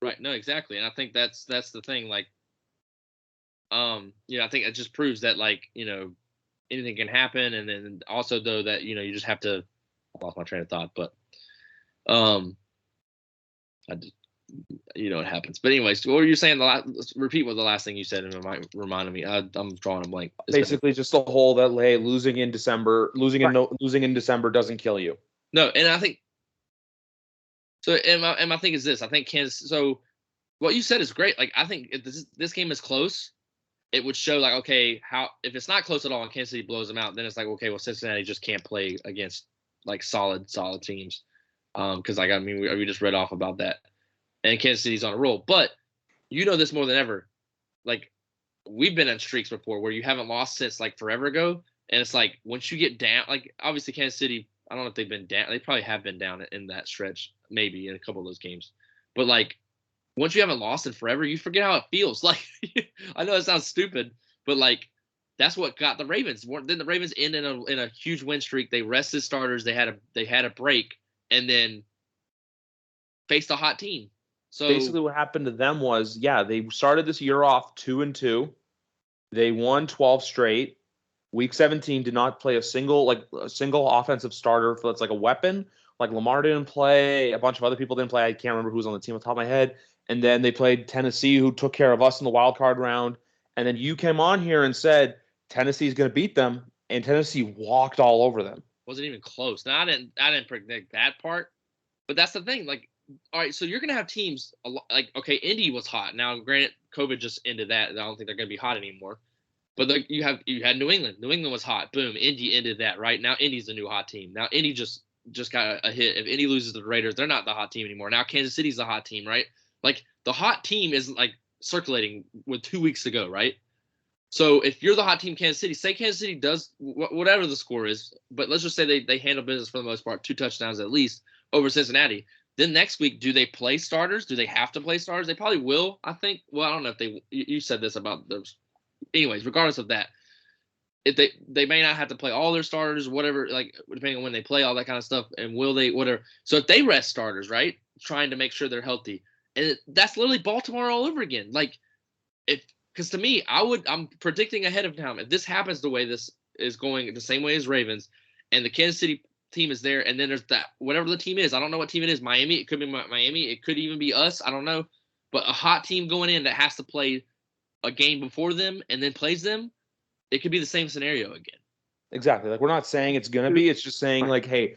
Right. No, exactly. And I think that's the thing. Like, I think it just proves that, like, anything can happen. And then also, though, that, you just have to – I lost my train of thought. But, it happens. But anyways, what were you saying? Repeat what the last thing you said, and it might remind me. I'm drawing a blank. Basically, just the whole that losing in December doesn't kill you. No, and I think – so, and my thing is this. I think Kansas – so what you said is great. Like, I think if this game is close – it would show, like, okay, how if it's not close at all and Kansas City blows them out, then it's like, okay, well, Cincinnati just can't play against, like, solid teams. Because, like, I mean, we just read off about that. And Kansas City's on a roll. But you know this more than ever. Like, we've been on streaks before where you haven't lost since, like, forever ago. And it's like, once you get down, like, obviously Kansas City, I don't know if they've been down. They probably have been down in that stretch, maybe in a couple of those games. But, like, once you haven't lost in forever, you forget how it feels. Like, I know it sounds stupid, but, like, that's what got the Ravens. Then the Ravens end in a huge win streak. They rested starters. They had a break, and then faced a hot team. So basically, what happened to them was, they started this year off 2-2. They won 12 straight. Week 17 did not play a single offensive starter that's like a weapon. Like, Lombardi didn't play. A bunch of other people didn't play. I can't remember who was on the team off the top of my head. And then they played Tennessee, who took care of us in the wild card round. And then you came on here and said Tennessee's going to beat them, and Tennessee walked all over them. Wasn't even close. Now, I didn't predict that part, but that's the thing. Like, all right, so you're going to have teams like, okay, Indy was hot. Now, granted, COVID just ended that. I don't think they're going to be hot anymore. But you had New England. New England was hot. Boom, Indy ended that. Right now, Indy's the new hot team. Now, Indy just got a hit. If Indy loses to the Raiders, they're not the hot team anymore. Now, Kansas City's the hot team, right? Like, the hot team is, like, circulating with 2 weeks to go, right? So if you're the hot team, Kansas City, say Kansas City does whatever the score is, but let's just say they handle business for the most part, 2 touchdowns at least over Cincinnati. Then next week, do they play starters? Do they have to play starters? They probably will, I think. Well, I don't know if you said this about those. Anyways, regardless of that, if they may not have to play all their starters, whatever, like, depending on when they play, all that kind of stuff, and will they, whatever. So if they rest starters, right, trying to make sure they're healthy, and that's literally Baltimore all over again. Like, because to me, I'm predicting ahead of time. If this happens the way this is going, the same way as Ravens, and the Kansas City team is there, and then there's that, whatever the team is, I don't know what team it is, Miami, it could be Miami, it could even be us, I don't know, but a hot team going in that has to play a game before them and then plays them, it could be the same scenario again. Exactly. Like, we're not saying it's going to be, it's just saying, like, hey,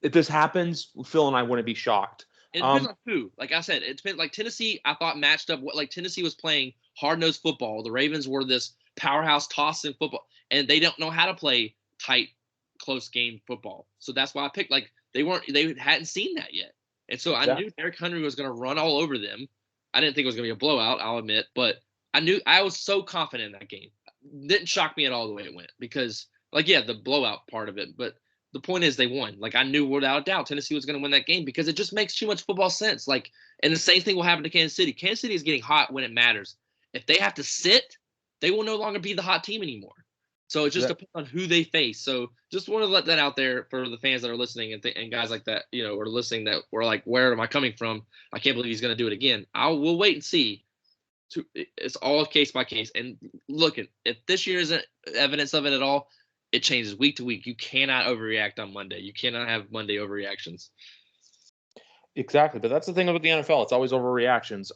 if this happens, Phil and I wouldn't be shocked. It depends on who. Like I said, it depends. Like Tennessee, I thought matched up. Like Tennessee was playing hard-nosed football. The Ravens were this powerhouse tossing football, and they don't know how to play tight, close game football. So that's why I picked. Like they hadn't seen that yet, and so I knew Derrick Henry was going to run all over them. I didn't think it was going to be a blowout, I'll admit, but I was so confident in that game. It didn't shock me at all the way it went because, like, yeah, the blowout part of it, but. The point is they won. Like, I knew without a doubt Tennessee was going to win that game because it just makes too much football sense. Like, and the same thing will happen to Kansas City. Kansas City is getting hot when it matters. If they have to sit, they will no longer be the hot team anymore. So it just depends on who they face. So just want to let that out there for the fans that are listening and guys like that, you know, or listening that were like, where am I coming from? I can't believe he's going to do it again. We'll wait and see. It's all case by case. And look, if this year isn't evidence of it at all, it changes week to week. You cannot overreact on Monday. You cannot have Monday overreactions. Exactly, but that's the thing about the NFL. It's always overreactions.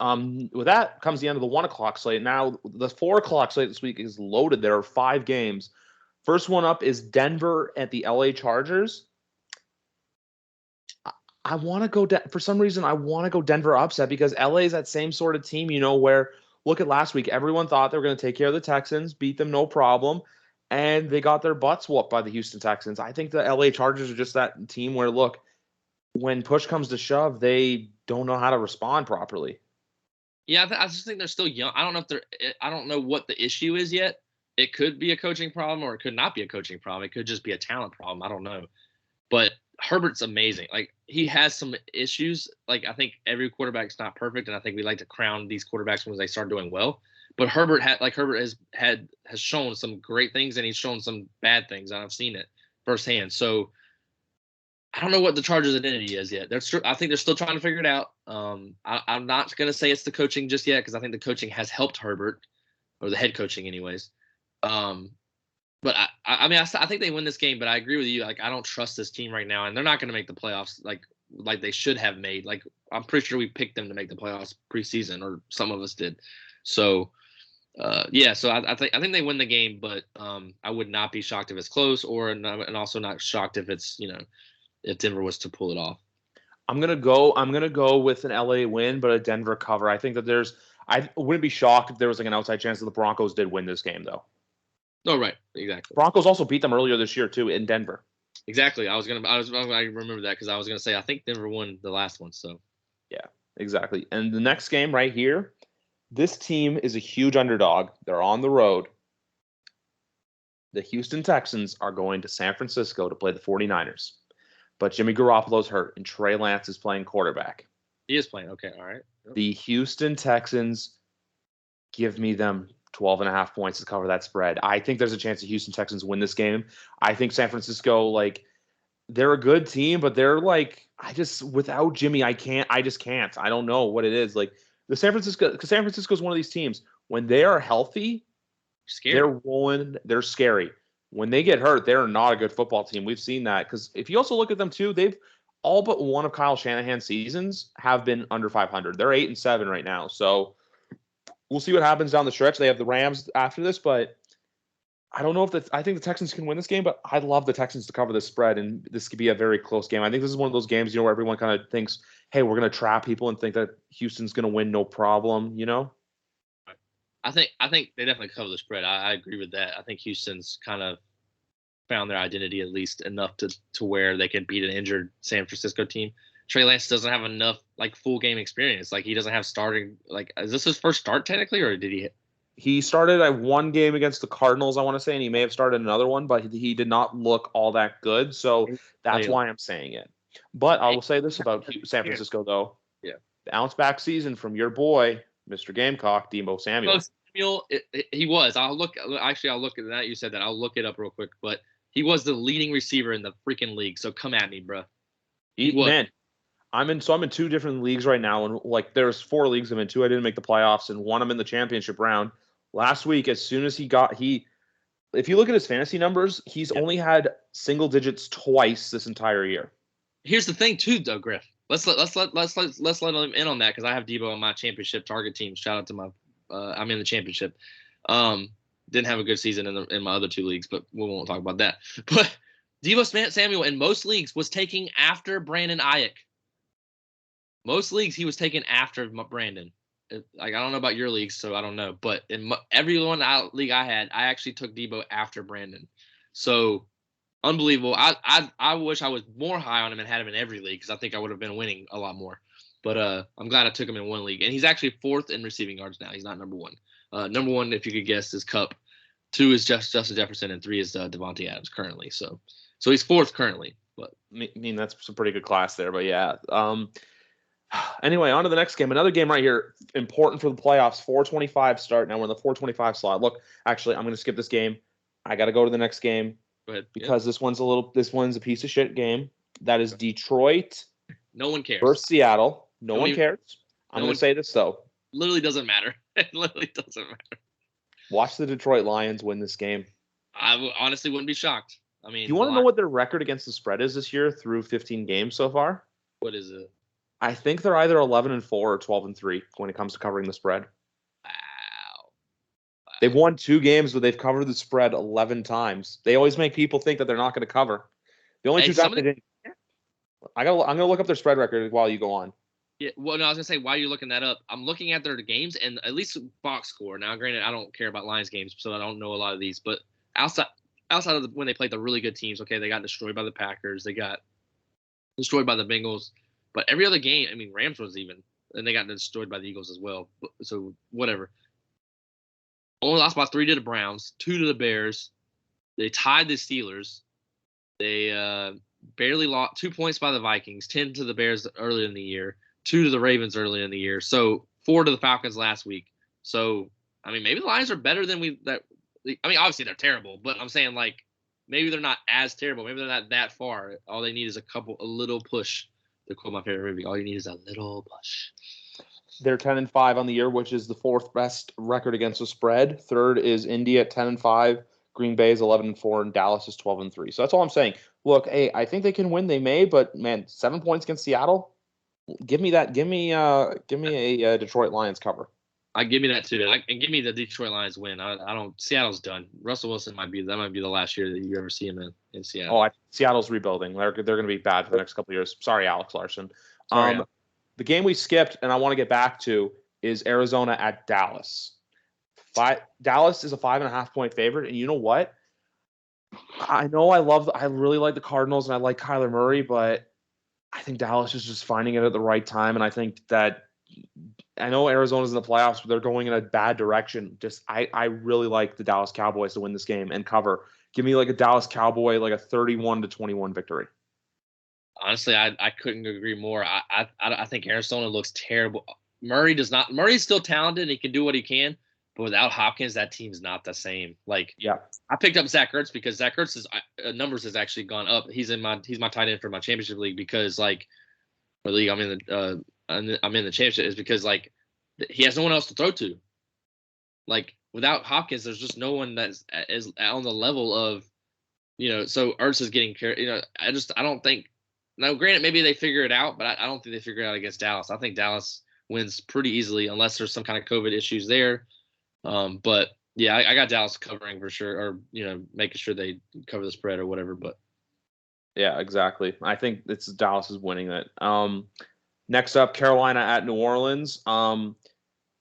With that comes the end of the 1 o'clock slate. Now the 4 o'clock slate this week is loaded. There are 5 games. First one up is Denver at the LA Chargers. I want to go for some reason. I want to go Denver upset because LA is that same sort of team, you know, where look at last week. Everyone thought they were going to take care of the Texans, beat them no problem. And they got their butts whooped by the Houston Texans. I think the LA Chargers are just that team where, look, when push comes to shove, they don't know how to respond properly. Yeah, I just think they're still young. I don't know what the issue is yet. It could be a coaching problem or it could not be a coaching problem. It could just be a talent problem. I don't know. But Herbert's amazing. Like, he has some issues. Like, I think every quarterback's not perfect, and I think we like to crown these quarterbacks when they start doing well. But Herbert has shown some great things and he's shown some bad things, and I've seen it firsthand. So I don't know what the Chargers' identity is yet. I think they're still trying to figure it out. I'm not going to say it's the coaching just yet because I think the coaching has helped Herbert, or the head coaching, anyways. But I mean, I think they win this game. But I agree with you. Like, I don't trust this team right now, and they're not going to make the playoffs like they should have made. Like, I'm pretty sure we picked them to make the playoffs preseason, or some of us did. So. So I think they win the game, but I would not be shocked if it's close, and also not shocked if it's, you know, if Denver was to pull it off. I'm gonna go with an LA win, but a Denver cover. I think that I wouldn't be shocked if there was like an outside chance that the Broncos did win this game, though. Oh, right, exactly. Broncos also beat them earlier this year too in Denver. Exactly. I remember that because I was gonna say I think Denver won the last one. So yeah, exactly. And the next game right here. This team is a huge underdog. They're on the road. The Houston Texans are going to San Francisco to play the 49ers. But Jimmy Garoppolo's hurt, and Trey Lance is playing quarterback. He is playing. Okay, all right. Yep. The Houston Texans, give me them 12.5 points to cover that spread. I think there's a chance the Houston Texans win this game. I think San Francisco, they're a good team, but they're without Jimmy, I just can't. I don't know what it is. Because San Francisco is one of these teams. When they are healthy, they're rolling. They're scary. When they get hurt, they're not a good football team. We've seen that. Because if you also look at them too, they've all but one of Kyle Shanahan's seasons have been under 500. They're 8-7 right now. So we'll see what happens down the stretch. They have the Rams after this, but I don't know I think the Texans can win this game, but I'd love the Texans to cover this spread, and this could be a very close game. I think this is one of those games, where everyone kind of thinks, hey, we're going to trap people and think that Houston's going to win no problem, I think they definitely cover the spread. I agree with that. I think Houston's kind of found their identity at least enough to where they can beat an injured San Francisco team. Trey Lance doesn't have enough full game experience. He doesn't have starting. Is this his first start technically, or did he? He started at one game against the Cardinals, I want to say, and he may have started another one, but he did not look all that good. So that's why I'm saying it. But I will say this about San Francisco, though. Yeah. Bounce back season from your boy, Mr. Gamecock, Deebo Samuel. He was. I'll look at that. You said that. I'll look it up real quick. But he was the leading receiver in the freaking league. So come at me, bro. Man, I'm in 2 different leagues right now, and there's 4 leagues I'm in. 2 I didn't make the playoffs, and 1 I'm in the championship round. Last week, as soon as if you look at his fantasy numbers, he's only had single digits twice this entire year. Here's the thing, too, though, Griff. Let's let him in on that because I have Deebo on my championship target team. Shout out to my, I'm in the championship. Didn't have a good season in my other 2 leagues, but we won't talk about that. But Deebo Samuel in most leagues was taken after Brandon Ayuk. Most leagues he was taken after Brandon. Like, I don't know about your leagues, so I don't know. But in every league I had, I actually took Deebo after Brandon. So unbelievable. I wish I was more high on him and had him in every league because I think I would have been winning a lot more. But I'm glad I took him in one league. And he's actually 4th in receiving yards now. He's not number 1. Number 1, if you could guess, is Kupp. 2 is Justin Jefferson, and 3 is Devontae Adams currently. So he's 4th currently. But I mean, that's some pretty good class there. But yeah. Anyway, on to the next game. Another game right here, important for the playoffs. 4:25 start. Now we're in the 4:25 slot. Look, actually, I'm going to skip this game. I got to go to the next game. Go ahead. Because this one's a piece of shit game. That is Detroit. No one cares. Versus Seattle. No one cares. I'm going to say this though. Literally doesn't matter. It literally doesn't matter. Watch the Detroit Lions win this game. I honestly wouldn't be shocked. I mean, do you want to know what their record against the spread is this year through 15 games so far? What is it? I think they're either 11-4 or 12-3 when it comes to covering the spread. Wow. They've won 2 games, but they've covered the spread 11 times. They always make people think that they're not going to cover. The only 2 times they didn't. I'm gonna look up their spread record while you go on. Yeah, well, no, I was gonna say while you're looking that up, I'm looking at their games and at least box score. Now, granted, I don't care about Lions games, so I don't know a lot of these. But outside of when they played the really good teams, okay, they got destroyed by the Packers, they got destroyed by the Bengals. But every other game, I mean, Rams was even, and they got destroyed by the Eagles as well. So whatever. Only lost by 3 to the Browns, 2 to the Bears. They tied the Steelers. They barely lost 2 points by the Vikings, 10 to the Bears earlier in the year, 2 to the Ravens earlier in the year. So 4 to the Falcons last week. So I mean, maybe the Lions are better than I mean, obviously they're terrible, but I'm saying like maybe they're not as terrible. Maybe they're not that far. All they need is a little push. To quote my favorite movie, all you need is a little push. They're 10-5 on the year, which is the 4th best record against the spread. 3rd is Indy at 10-5. Green Bay is 11-4, and Dallas is 12-3. So that's all I'm saying. Look, hey, I think they can win. They may, but man, 7 points against Seattle. Give me that. Give me a Detroit Lions cover. Give me that too, and give me the Detroit Lions win. I don't. Seattle's done. Russell Wilson might be the last year that you ever see him in Seattle. Oh, Seattle's rebuilding. They're going to be bad for the next couple of years. Sorry, Alex Larson. Sorry, the game we skipped, and I want to get back to, is Arizona at Dallas. Dallas is a 5.5 point favorite, and you know what? I really like the Cardinals, and I like Kyler Murray, but I think Dallas is just finding it at the right time, and I think that. I know Arizona's in the playoffs, but they're going in a bad direction. I really like the Dallas Cowboys to win this game and cover. Give me like a Dallas Cowboy, like a 31-21 victory. Honestly, I couldn't agree more. I think Arizona looks terrible. Murray's still talented and he can do what he can, but without Hopkins, that team's not the same. Like, yeah, I picked up Zach Ertz because Zach Ertz's numbers has actually gone up. He's my tight end for my championship league because like the league I'm in the championship is because like he has no one else to throw to. Like without Hopkins, there's just no one that is on the level of, so Ertz is getting care. I don't think. Now, granted, maybe they figure it out, but I don't think they figure it out against Dallas. I think Dallas wins pretty easily unless there's some kind of COVID issues there. But yeah, I got Dallas covering for sure, or making sure they cover the spread or whatever. But yeah, exactly. I think Dallas is winning it. Next up, Carolina at New Orleans.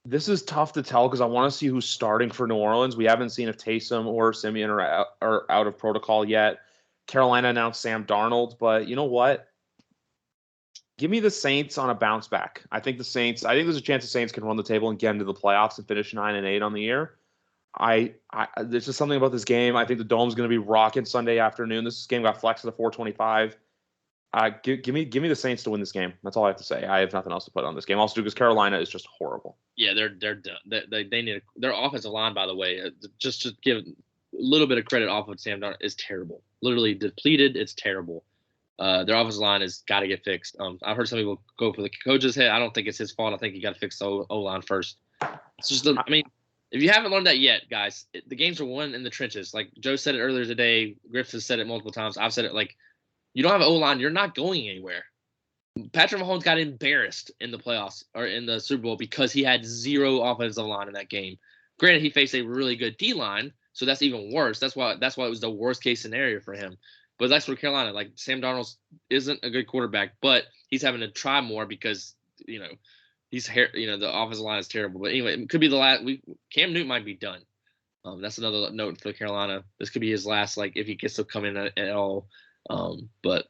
This is tough to tell because I want to see who's starting for New Orleans. We haven't seen if Taysom or Simeon are out of protocol yet. Carolina announced Sam Darnold, but you know what? Give me the Saints on a bounce back. I think there's a chance the Saints can run the table and get into the playoffs and finish 9-8 on the year. There's just something about this game. I think the Dome's going to be rocking Sunday afternoon. This game got flexed to 425. Give me the Saints to win this game. That's all I have to say. I have nothing else to put on this game. Also, because Carolina is just horrible. Yeah, they're done. They need their offensive line. By the way, just to give a little bit of credit off of Sam Darnold, is terrible. Literally depleted. It's terrible. Their offensive line has got to get fixed. I've heard some people go for the coach's head. I don't think it's his fault. I think you got to fix the O-line first. It's just, if you haven't learned that yet, guys, the games are won in the trenches. Like Joe said it earlier today. Griff has said it multiple times. I've said it. Like, you don't have an O-line, you're not going anywhere. Patrick Mahomes got embarrassed in the playoffs or in the Super Bowl because he had zero offensive line in that game. Granted, he faced a really good D-line, so that's even worse. That's why it was the worst case scenario for him. But that's for Carolina. Like Sam Darnold isn't a good quarterback, but he's having to try more because the offensive line is terrible. But anyway, it could be the last. Cam Newton might be done. That's another note for Carolina. This could be his last, like if he gets to come in at all. But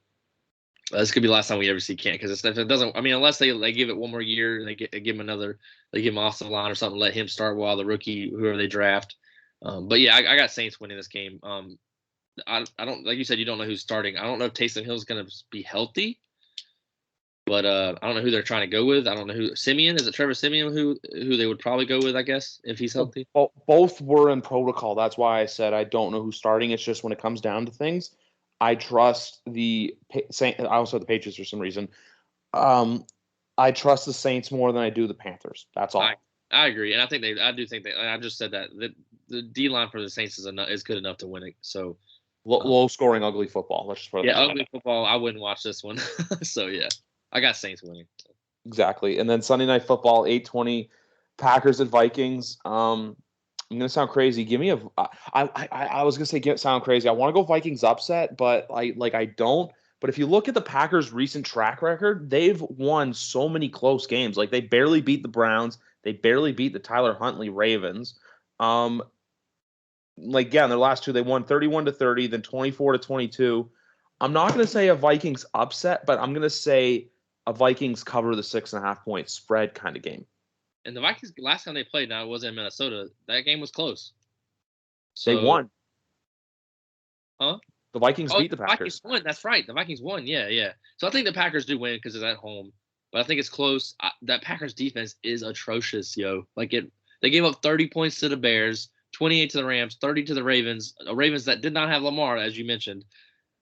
this could be the last time we ever see Cam, because if it doesn't, I mean, unless they give it one more year and they give him another, they give him off the line or something, let him start while the rookie, whoever they draft. But yeah, I got Saints winning this game. I don't, like you said, you don't know who's starting. I don't know if Taysom Hill's going to be healthy, but I don't know who they're trying to go with. I don't know who Simeon is. It Trevor Simeon who they would probably go with, I guess, if he's healthy. Both were in protocol. That's why I said I don't know who's starting. It's just when it comes down to things, I trust I also have the Patriots for some reason. I trust the Saints more than I do the Panthers. That's all. I agree, and I do think I just said that the D line for the Saints is good enough to win it. So low scoring, ugly football. Let's just put it. Yeah, ugly football. I wouldn't watch this one. So yeah, I got Saints winning. Exactly, and then Sunday Night Football, 8:20, Packers at Vikings. I'm gonna sound crazy. Give me I was gonna say sound crazy. I want to go Vikings upset, but I don't. But if you look at the Packers' recent track record, they've won so many close games. Like they barely beat the Browns, they barely beat the Tyler Huntley Ravens. In their last two, they won 31-30, then 24-22. I'm not gonna say a Vikings upset, but I'm gonna say a Vikings cover the 6.5 point spread kind of game. And the Vikings, last time they played, now it was in Minnesota. That game was close. So, they won. Huh? The Vikings beat the Packers. Vikings won. That's right. The Vikings won. Yeah. So I think the Packers do win because it's at home. But I think it's close. That Packers defense is atrocious, yo. They gave up 30 points to the Bears, 28 to the Rams, 30 to the Ravens. Ravens that did not have Lamar, as you mentioned.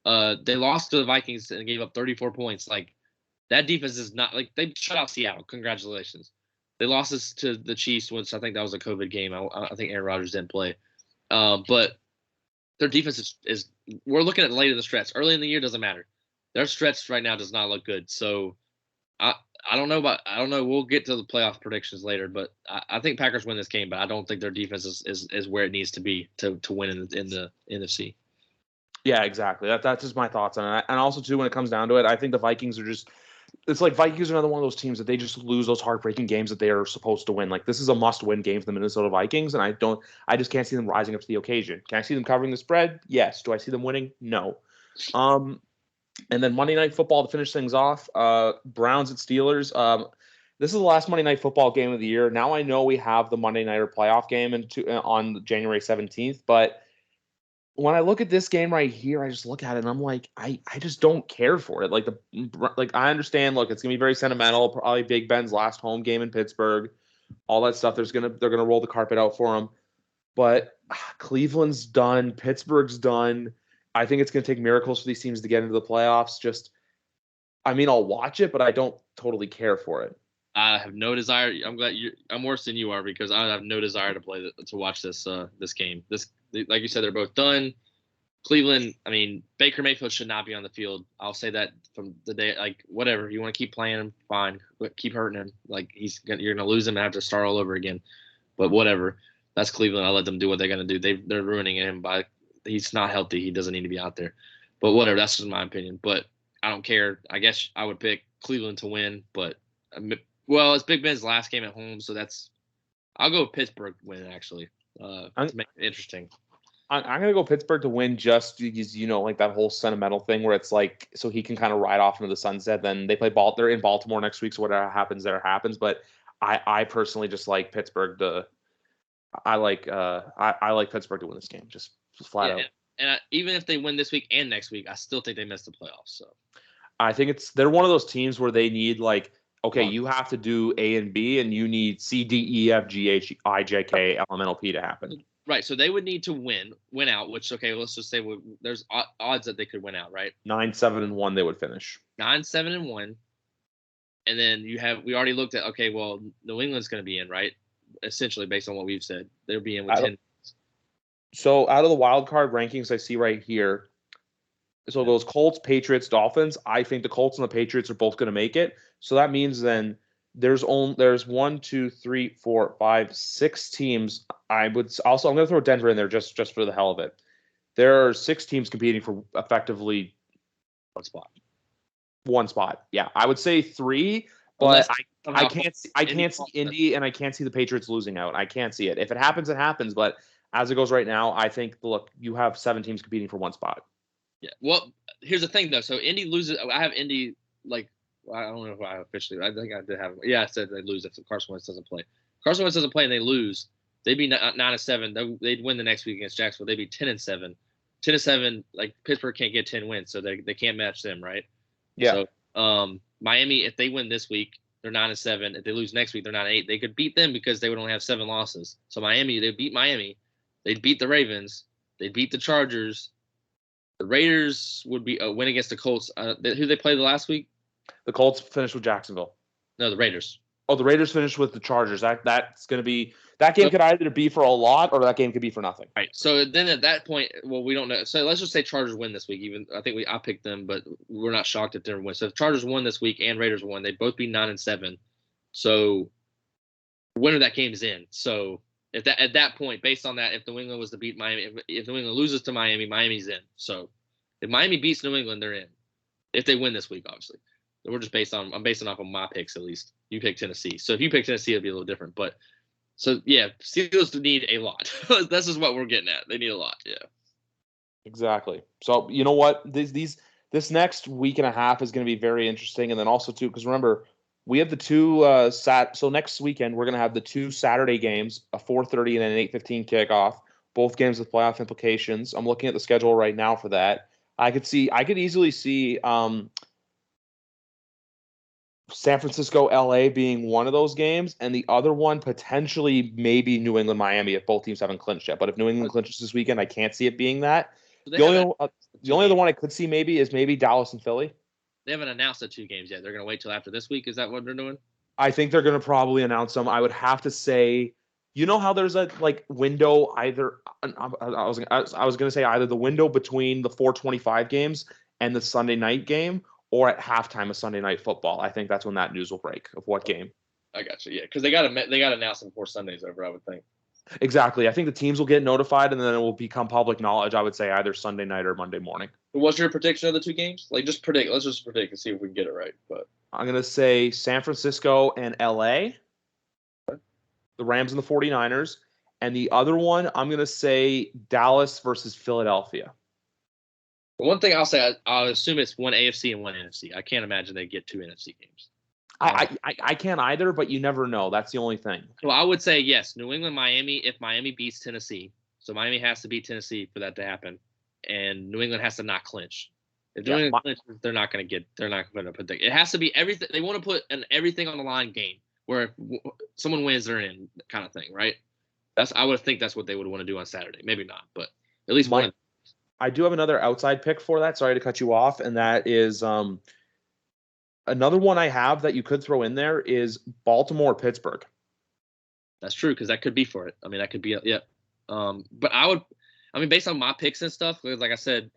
They lost to the Vikings and gave up 34 points. Like that defense is not like they shut out Seattle. Congratulations. They lost this to the Chiefs, which I think that was a COVID game. I think Aaron Rodgers didn't play. But their defense is we're looking at late in the stretch. Early in the year doesn't matter. Their stretch right now does not look good. So I don't know. We'll get to the playoff predictions later, but I think Packers win this game, but I don't think their defense is where it needs to be to win in the NFC. Yeah, exactly. That's just my thoughts on it. And also too, when it comes down to it, I think the Vikings are just. It's like Vikings are another one of those teams that they just lose those heartbreaking games that they are supposed to win. Like this is a must-win game for the Minnesota Vikings, and I just can't see them rising up to the occasion. Can I see them covering the spread? Yes. Do I see them winning? No. And then Monday Night Football to finish things off. Browns at Steelers. This is the last Monday Night Football game of the year. Now I know we have the Monday Nighter playoff game on January 17th, but when I look at this game right here, I just look at it and I'm like, I just don't care for it. Like I understand. Look, it's gonna be very sentimental. Probably Big Ben's last home game in Pittsburgh, all that stuff. They're gonna roll the carpet out for him. But Cleveland's done. Pittsburgh's done. I think it's gonna take miracles for these teams to get into the playoffs. I'll watch it, but I don't totally care for it. I have no desire. I'm worse than you are because I have no desire to watch this game. Like you said, they're both done. Cleveland, I mean, Baker Mayfield should not be on the field. I'll say that from the day, like, whatever. You want to keep playing him, fine. But keep hurting him. Like, you're going to lose him and have to start all over again. But whatever. That's Cleveland. I'll let them do what they're going to do. They're ruining him he's not healthy. He doesn't need to be out there. But whatever. That's just my opinion. But I don't care. I guess I would pick Cleveland to win. But, it's Big Ben's last game at home. So I'll go Pittsburgh win, actually, to make it interesting. I'm going to go Pittsburgh to win just because, like that whole sentimental thing where it's like, so he can kind of ride off into the sunset. Then they they're in Baltimore next week. So whatever happens there happens. But I personally just like Pittsburgh I like Pittsburgh to win this game. Just flat out. And even if they win this week and next week, I still think they miss the playoffs. So I think they're one of those teams where they need you have to do A and B and you need C, D, E, F, G, H, I, J, K, L, M, N, O, P to happen. Right, so they would need to win out, which, let's just say there's odds that they could win out, right? 9-7-1 they would finish. 9-7-1. And then we already looked at, New England's going to be in, right? Essentially, based on what we've said. They'll be in with 10. So out of the wild card rankings I see right here, so it goes Colts, Patriots, Dolphins. I think the Colts and the Patriots are both going to make it. So that means then there's 1, 2, 3, 4, 5, 6 teams. I'm going to throw Denver in there just for the hell of it. There are 6 teams competing for effectively one spot. Yeah, I would say 3, but I can't see Indy and I can't see the Patriots losing out. I can't see it. If it happens, it happens. But as it goes right now, I think look, you have 7 teams competing for one spot. Yeah. Well, here's the thing though. So Indy loses. I have Indy like I don't know if I officially. I think I did have. Yeah, I said they lose if Carson Wentz doesn't play. Carson Wentz doesn't play and they lose. They'd be 9-7. They'd win the next week against Jacksonville. They'd be 10-7. 10-7. Like Pittsburgh can't get 10 wins, so they can't match them, right? Yeah. So Miami, if they win this week, they're 9-7. If they lose next week, they're 9-8. They could beat them because they would only have 7 losses. So Miami, they'd beat Miami. They'd beat the Ravens. They'd beat the Chargers. The Raiders would be a win against the Colts. Who they played the last week? The Colts finished with Jacksonville. No, the Raiders. Oh, the Raiders finished with the Chargers. That's going to be that game could either be for a lot or that game could be for nothing. Right. So then at that point, well, we don't know. So let's just say Chargers win this week. Even I think I picked them, but we're not shocked if they win. So if Chargers won this week and Raiders won, they'd both be 9-7. So winner that game is in. So if that at that point, based on that, if New England was to beat Miami, if New England loses to Miami, Miami's in. So if Miami beats New England, they're in. If they win this week, obviously. I'm basing off of my picks at least. You pick Tennessee. So if you pick Tennessee, it'll be a little different. But so yeah, Steelers need a lot. This is what we're getting at. They need a lot. Yeah. Exactly. So you know what? This next week and a half is going to be very interesting, and then also too, because remember we have the 2 So next weekend we're going to have the 2 Saturday games, a 4:30 and an 8:15 kickoff. Both games with playoff implications. I'm looking at the schedule right now for that. I could easily see San Francisco, LA being one of those games, and the other one potentially maybe New England, Miami if both teams haven't clinched yet. But if New England clinches this weekend, I can't see it being that. The only other one I could see is maybe Dallas and Philly. They haven't announced the 2 games yet. They're going to wait till after this week. Is that what they're doing? I think they're going to probably announce them. I would have to say, you know how there's a window either. I was going to say either the window between the 4:25 games and the Sunday night game, or at halftime of Sunday Night Football. I think that's when that news will break of what game. I got you. Yeah, because they got to announce them before Sunday's over, I would think. Exactly. I think the teams will get notified, and then it will become public knowledge. I would say either Sunday night or Monday morning. What's your prediction of the 2 games? Just predict. Let's just predict and see if we can get it right. But I'm going to say San Francisco and LA, the Rams and the 49ers, and the other one I'm going to say Dallas versus Philadelphia. One thing I'll say, I'll assume it's one AFC and one NFC. I can't imagine they get 2 NFC games. I can't either, but you never know. That's the only thing. Well, I would say yes, New England, Miami. If Miami beats Tennessee, so Miami has to beat Tennessee for that to happen, and New England has to not clinch. If New England clinches, they're not going to put it has to be everything. They want to put an everything on the line game where if someone wins, they're in kind of thing, right? I would think that's what they would want to do on Saturday. Maybe not, but at least one. I do have another outside pick for that. Sorry to cut you off, and that is another one I have that you could throw in there is Baltimore, Pittsburgh. That's true because that could be for it. I mean, that could be but based on my picks and stuff, like I said,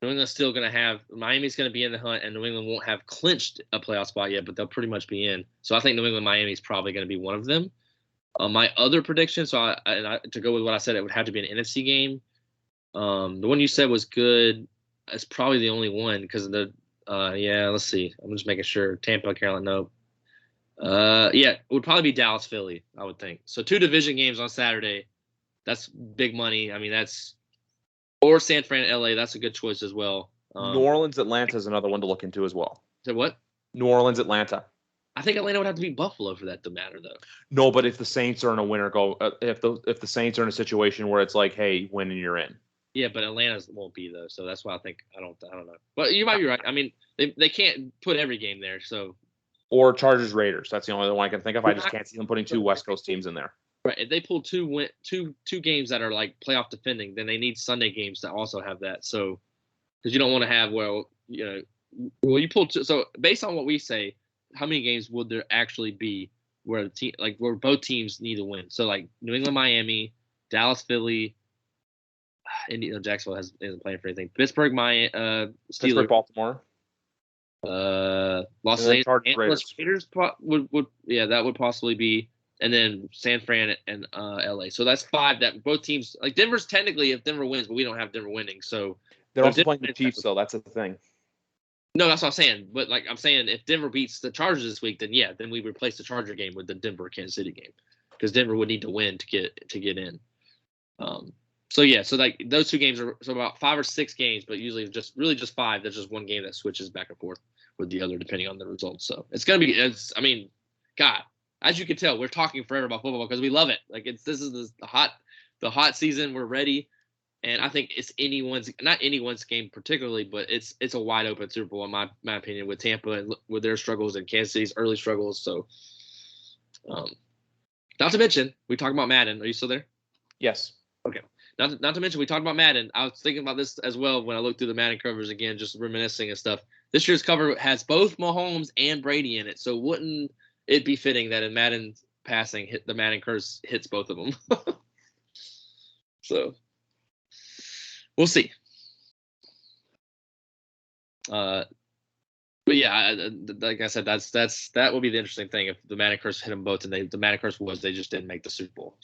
New England's still going to have Miami's going to be in the hunt, and New England won't have clinched a playoff spot yet, but they'll pretty much be in. So I think New England, Miami is probably going to be one of them. My other prediction, to go with what I said, it would have to be an NFC game. The one you said was good. It's probably the only one because of the. Let's see. I'm just making sure. Tampa, Carolina, nope. It would probably be Dallas, Philly, I would think. So 2 division games on Saturday. That's big money. I mean, or San Fran, LA. That's a good choice as well. New Orleans, Atlanta is another one to look into as well. So what? New Orleans, Atlanta. I think Atlanta would have to beat Buffalo for that to matter, though. No, but if the Saints are in a winner if the Saints are in a situation where it's like, hey, win and you're in. Yeah, but Atlanta won't be though, so that's why I think I don't know. But you might be right. I mean, they can't put every game there, so. Or Chargers Raiders. That's the only one I can think of. I just can't see them putting 2 West Coast teams in there. Right. If they pull two games that are like playoff defending, then they need Sunday games to also have that. So, because you don't want to have you pull 2. So based on what we say, how many games would there actually be where where both teams need to win? So like New England, Miami, Dallas, Philly. Jacksonville isn't playing for anything. Pittsburgh, Steelers, Pittsburgh, Baltimore, Los Angeles Raiders would that would possibly be and then San Fran and LA. So that's 5 that both teams like Denver's technically if Denver wins, but we don't have Denver winning. So They're also playing the Chiefs, though. That's the thing. No, that's what I'm saying. But like I'm saying, if Denver beats the Chargers this week, then yeah, then we replace the Charger game with the Denver-Kansas City game because Denver would need to win to get in. So yeah, so like those 2 games are so about 5 or 6 games, but usually just 5. There's just one game that switches back and forth with the other depending on the results. So it's gonna be. I mean, God, as you can tell, we're talking forever about football because we love it. Like this is the hot season. We're ready. And I think it's not anyone's game particularly, but it's a wide open Super Bowl in my opinion with Tampa and with their struggles and Kansas City's early struggles. So, not to mention we talked about Madden. Are you still there? Yes. Okay. Not to mention we talked about Madden. I was thinking about this as well when I looked through the Madden covers again, just reminiscing and stuff. This year's cover has both Mahomes and Brady in it, so wouldn't it be fitting that in Madden passing, the Madden curse hits both of them? So. We'll see. But yeah, like I said, that will be the interesting thing if the Madden curse hit them both, and the Madden curse was they just didn't make the Super Bowl.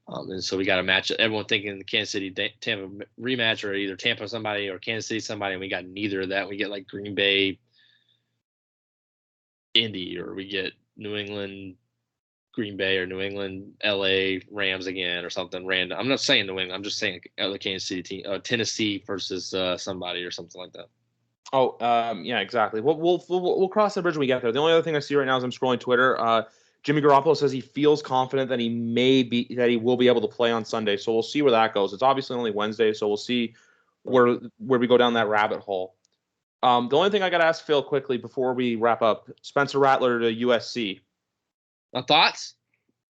And so we got a match. Everyone thinking the Kansas City Tampa rematch, or either Tampa somebody or Kansas City somebody, and we got neither of that. We get like Green Bay, Indy, or we get New England, Green Bay, or New England, LA Rams again, or something random. I'm not saying New England. I'm just saying the Kansas City team, Tennessee versus somebody or something like that. Oh, yeah, exactly. We'll cross the bridge when we get there. The only other thing I see right now as I'm scrolling Twitter, Jimmy Garoppolo says he feels confident that he will be able to play on Sunday. So we'll see where that goes. It's obviously only Wednesday, so we'll see where we go down that rabbit hole. The only thing I got to ask Phil quickly before we wrap up: Spencer Rattler to USC. Thoughts?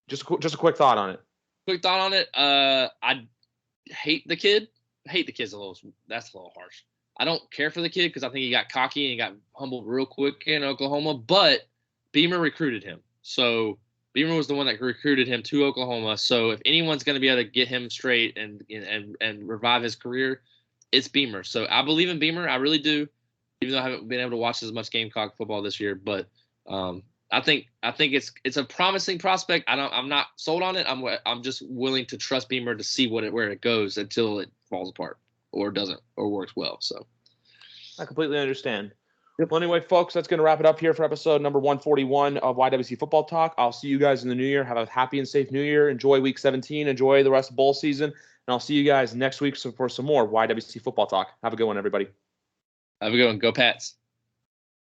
Just a quick thought on it. Quick thought on it. I hate the kid. That's a little harsh. I don't care for the kid because I think he got cocky and he got humbled real quick in Oklahoma. But Beamer recruited him, so Beamer was the one that recruited him to Oklahoma. So if anyone's going to be able to get him straight and revive his career, it's Beamer. So I believe in Beamer. I really do, even though I haven't been able to watch as much Gamecock football this year. But I think it's a promising prospect. I'm not sold on it. I'm just willing to trust Beamer to see where it goes until it falls apart or doesn't or works well. So I completely understand. Yep. Well, anyway, folks, that's going to wrap it up here for episode number 141 of YWC Football Talk. I'll see you guys in the new year. Have a happy and safe new year. Enjoy week 17. Enjoy the rest of bowl season. And I'll see you guys next week for some more YWC Football Talk. Have a good one, everybody. Have a good one. Go Pats.